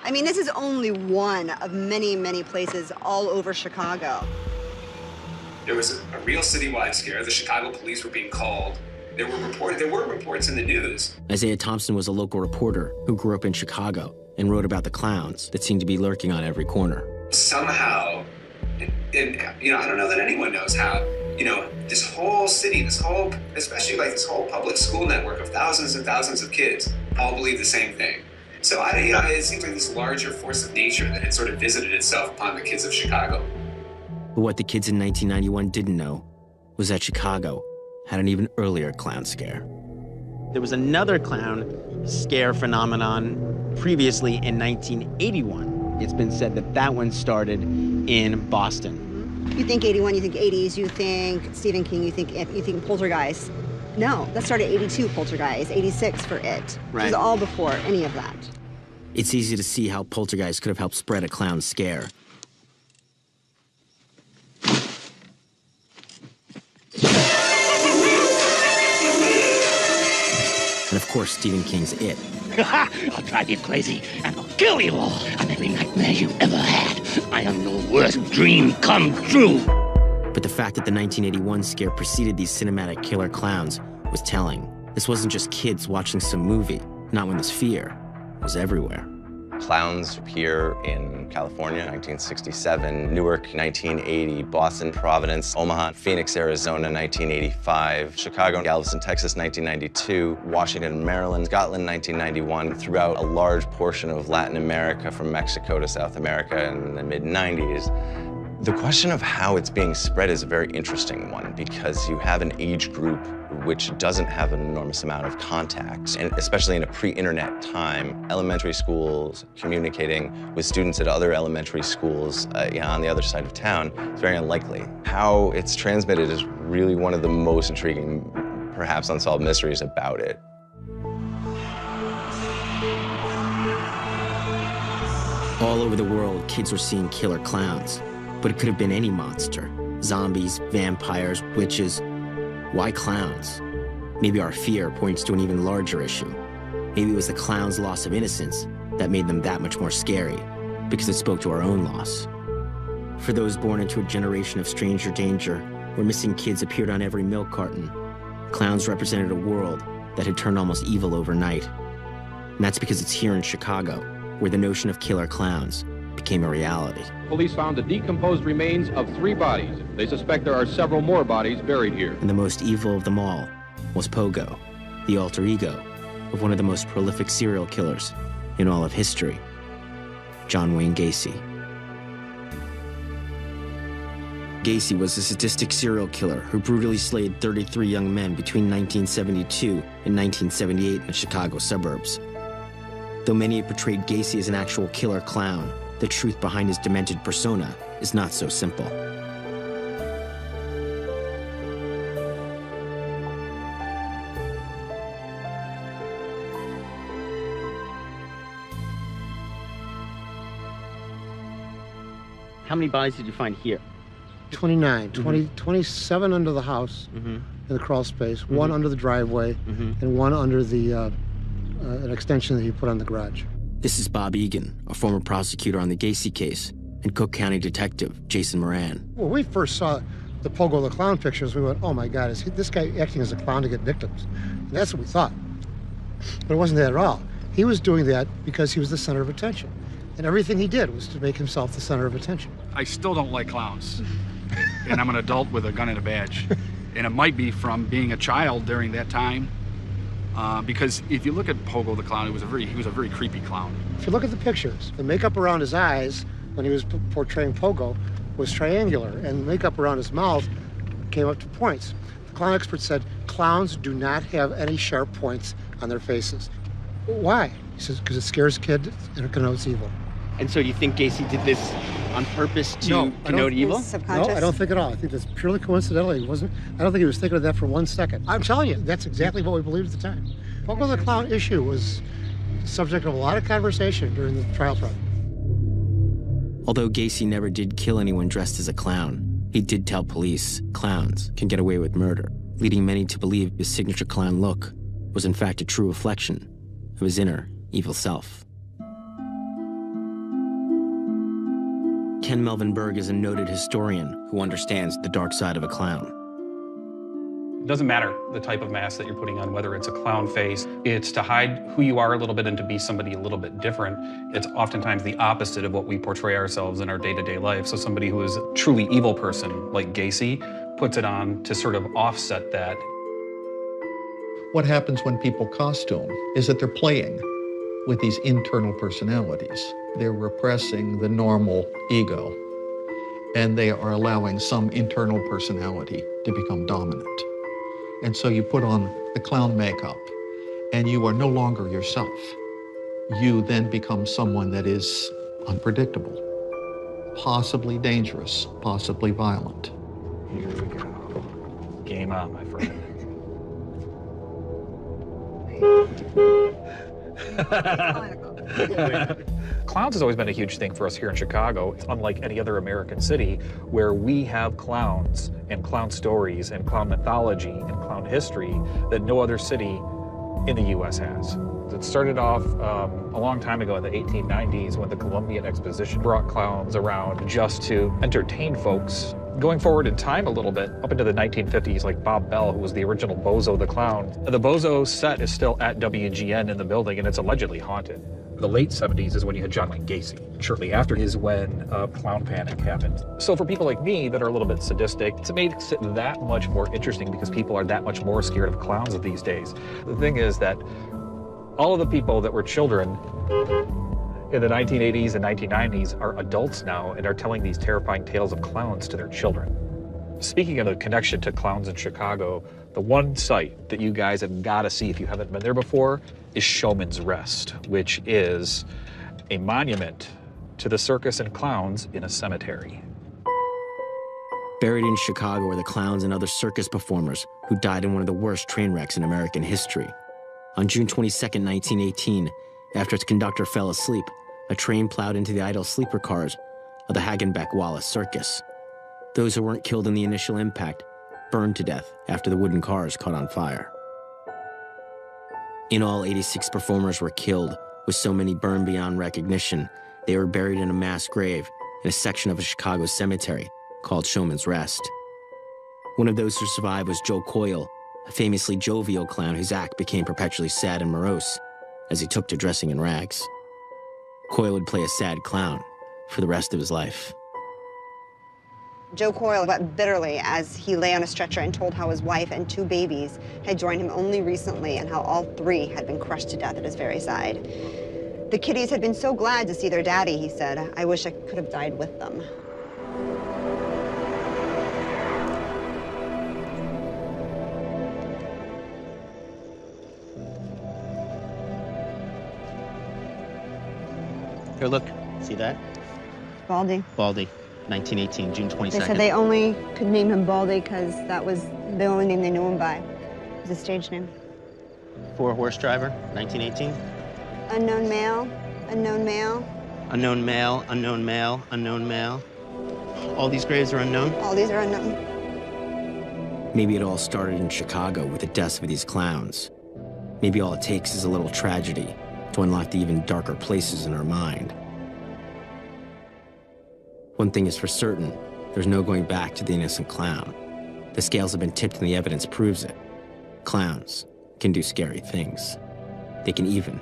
I mean, this is only one of many, many places all over Chicago. There was a real citywide scare. The Chicago police were being called. There were reports in the news. Isaiah Thompson was a local reporter who grew up in Chicago and wrote about the clowns that seemed to be lurking on every corner. Somehow, and I don't know that anyone knows how, this whole city, especially this whole public school network of thousands and thousands of kids all believe the same thing. So it seems like this larger force of nature that had sort of visited itself upon the kids of Chicago. But what the kids in 1991 didn't know was that Chicago had an even earlier clown scare. There was another clown scare phenomenon previously in 1981. It's been said that that one started in Boston. You think 81, you think 80s, you think Stephen King, you think Poltergeist. No, that started 82 Poltergeist, 86 for It. Right. It was all before any of that. It's easy to see how Poltergeist could have helped spread a clown scare. And of course, Stephen King's It. I'll drive you crazy and I'll kill you all. I'm every nightmare you ever had. I am your worst dream come true. But the fact that the 1981 scare preceded these cinematic killer clowns was telling. This wasn't just kids watching some movie, not when this fear was everywhere. Clowns appear in California, 1967, Newark, 1980, Boston, Providence, Omaha, Phoenix, Arizona, 1985, Chicago, Galveston, Texas, 1992, Washington, Maryland, Scotland, 1991, throughout a large portion of Latin America, from Mexico to South America in the mid-90s. The question of how it's being spread is a very interesting one, because you have an age group which doesn't have an enormous amount of contact, and especially in a pre-internet time, elementary schools communicating with students at other elementary schools on the other side of town is very unlikely. How it's transmitted is really one of the most intriguing, perhaps unsolved mysteries about it. All over the world, kids were seeing killer clowns. But it could have been any monster. Zombies, vampires, witches. Why clowns? Maybe our fear points to an even larger issue. Maybe it was the clown's loss of innocence that made them that much more scary, because it spoke to our own loss. For those born into a generation of stranger danger, where missing kids appeared on every milk carton, clowns represented a world that had turned almost evil overnight. And that's because it's here in Chicago, where the notion of killer clowns became a reality. Police found the decomposed remains of 3 bodies. They suspect there are several more bodies buried here. And the most evil of them all was Pogo, the alter ego of one of the most prolific serial killers in all of history, John Wayne Gacy. Gacy was a sadistic serial killer who brutally slayed 33 young men between 1972 and 1978 in the Chicago suburbs. Though many have portrayed Gacy as an actual killer clown, the truth behind his demented persona is not so simple. How many bodies did you find here? 29, 27 under the house in the crawl space, one under the driveway, and one under the an extension that he put on the garage. This is Bob Egan, a former prosecutor on the Gacy case, and Cook County detective Jason Moran. When we first saw the Pogo the Clown pictures, we went, oh my God, is this guy acting as a clown to get victims? And that's what we thought. But it wasn't that at all. He was doing that because he was the center of attention. And everything he did was to make himself the center of attention. I still don't like clowns. And I'm an adult with a gun and a badge. And it might be from being a child during that time. Because if you look at Pogo the Clown, he was a very creepy clown. If you look at the pictures, the makeup around his eyes when he was portraying Pogo was triangular, and the makeup around his mouth came up to points. The clown expert said clowns do not have any sharp points on their faces. Why? He says, because it scares kids and it connotes evil. And so you think Gacy did this on purpose to connote evil? No, I don't think at all. I think that's purely coincidental. I don't think he was thinking of that for 1 second. I'm telling you, that's exactly what we believed at the time. Pogo the Clown issue was subject of a lot of conversation during the trial process. Although Gacy never did kill anyone dressed as a clown, he did tell police clowns can get away with murder, leading many to believe his signature clown look was in fact a true reflection of his inner evil self. Ken Melvin Berg is a noted historian who understands the dark side of a clown. It doesn't matter the type of mask that you're putting on, whether it's a clown face. It's to hide who you are a little bit and to be somebody a little bit different. It's oftentimes the opposite of what we portray ourselves in our day-to-day life. So somebody who is a truly evil person, like Gacy, puts it on to sort of offset that. What happens when people costume is that they're playing with these internal personalities. They're repressing the normal ego, and they are allowing some internal personality to become dominant. And so you put on the clown makeup, and you are no longer yourself. You then become someone that is unpredictable, possibly dangerous, possibly violent. Here we go. Game on, my friend. Clowns has always been a huge thing for us here in Chicago. It's unlike any other American city where we have clowns and clown stories and clown mythology and clown history that no other city in the U.S. has. It started off a long time ago in the 1890s when the Columbian Exposition brought clowns around just to entertain folks. Going forward in time a little bit, up into the 1950s, like Bob Bell, who was the original Bozo the Clown. The Bozo set is still at WGN in the building, and it's allegedly haunted. The late 70s is when you had John Wayne Gacy. Shortly after is when Clown Panic happened. So for people like me that are a little bit sadistic, it makes it that much more interesting because people are that much more scared of clowns these days. The thing is that all of the people that were children in the 1980s and 1990s are adults now and are telling these terrifying tales of clowns to their children. Speaking of the connection to clowns in Chicago, the one site that you guys have got to see if you haven't been there before is Showman's Rest, which is a monument to the circus and clowns in a cemetery. Buried in Chicago are the clowns and other circus performers who died in one of the worst train wrecks in American history. On June 22, 1918, after its conductor fell asleep, a train plowed into the idle sleeper cars of the Hagenbeck-Wallace Circus. Those who weren't killed in the initial impact burned to death after the wooden cars caught on fire. In all, 86 performers were killed, with so many burned beyond recognition. They were buried in a mass grave in a section of a Chicago cemetery called Showman's Rest. One of those who survived was Joe Coyle, a famously jovial clown whose act became perpetually sad and morose as he took to dressing in rags. Coyle would play a sad clown for the rest of his life. Joe Coyle wept bitterly as he lay on a stretcher and told how his wife and 2 babies had joined him only recently and how all 3 had been crushed to death at his very side. The kiddies had been so glad to see their daddy, he said. I wish I could have died with them. Here, look. See that? Baldy. Baldy, 1918, June 22nd. They said they only could name him Baldy because that was the only name they knew him by. It was a stage name. 4-horse driver, 1918. Unknown male, unknown male. Unknown male, unknown male, unknown male. All these graves are unknown? All these are unknown. Maybe it all started in Chicago with the deaths of these clowns. Maybe all it takes is a little tragedy to unlock the even darker places in our mind. One thing is for certain, there's no going back to the innocent clown. The scales have been tipped and the evidence proves it. Clowns can do scary things. They can even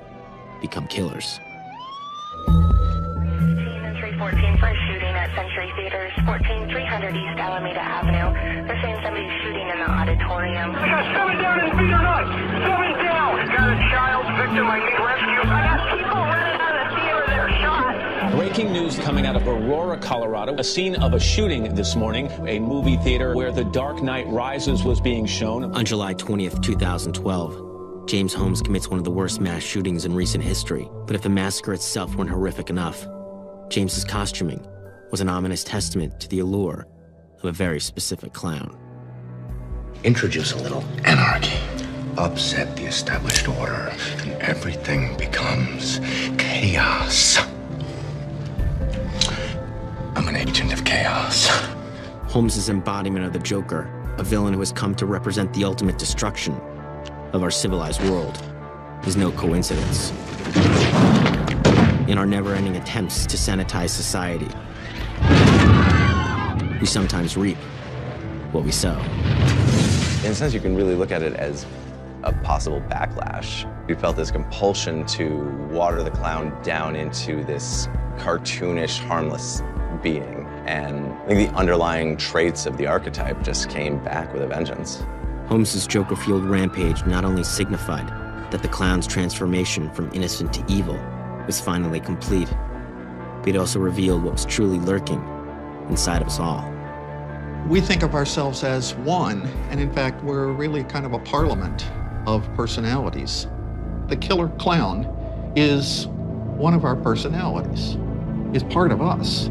become killers. 314 for a shooting at Century Theaters, 14300 East Alameda Avenue. They're saying somebody's shooting in the auditorium. I got 7 down in feet or not. 7 down. Got a child victim I need rescue. I got people running out of the theater that are shot. Breaking news coming out of Aurora, Colorado. A scene of a shooting this morning. A movie theater where The Dark Knight Rises was being shown. On July 20th, 2012, James Holmes commits one of the worst mass shootings in recent history. But if the massacre itself weren't horrific enough, James's costuming was an ominous testament to the allure of a very specific clown. Introduce a little anarchy, upset the established order, and everything becomes chaos. I'm an agent of chaos. Holmes' embodiment of the Joker, a villain who has come to represent the ultimate destruction of our civilized world, is no coincidence. In our never-ending attempts to sanitize society, we sometimes reap what we sow. In a sense, you can really look at it as a possible backlash. We felt this compulsion to water the clown down into this cartoonish, harmless being. And I think the underlying traits of the archetype just came back with a vengeance. Holmes' Joker-fueled rampage not only signified that the clown's transformation from innocent to evil was finally complete, but it also revealed what was truly lurking inside of us all. We think of ourselves as one, and in fact, we're really kind of a parliament of personalities. The killer clown is one of our personalities, is part of us.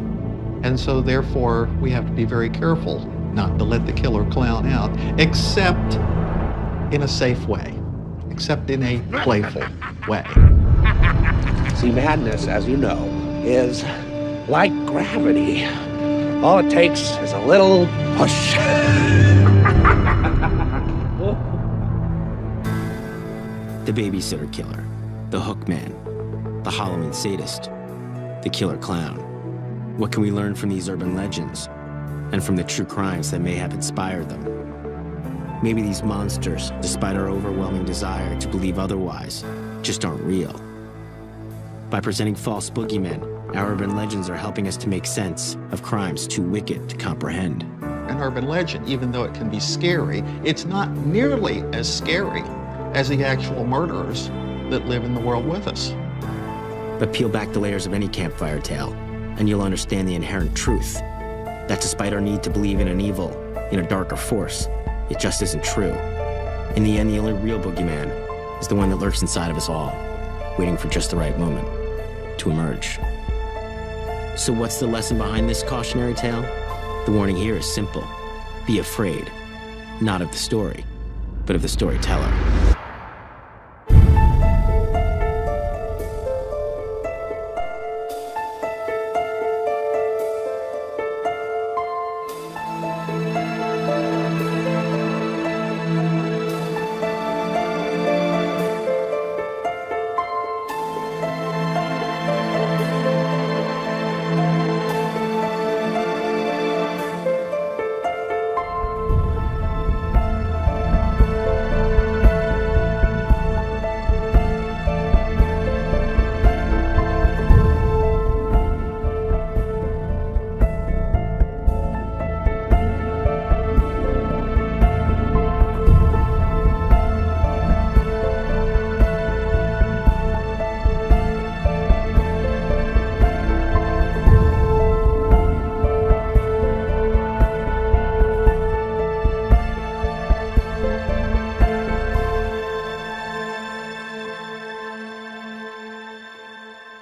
And so therefore, we have to be very careful not to let the killer clown out, except in a safe way, except in a playful way. See, madness, as you know, is like gravity. All it takes is a little push. The babysitter killer, the hook man, the Halloween sadist, the killer clown. What can we learn from these urban legends and from the true crimes that may have inspired them? Maybe these monsters, despite our overwhelming desire to believe otherwise, just aren't real. By presenting false boogeymen, our urban legends are helping us to make sense of crimes too wicked to comprehend. An urban legend, even though it can be scary, it's not nearly as scary as the actual murderers that live in the world with us. But peel back the layers of any campfire tale, and you'll understand the inherent truth that despite our need to believe in an evil, in a darker force, it just isn't true. In the end, the only real boogeyman is the one that lurks inside of us all, waiting for just the right moment to emerge. So what's the lesson behind this cautionary tale? The warning here is simple. Be afraid, not of the story, but of the storyteller.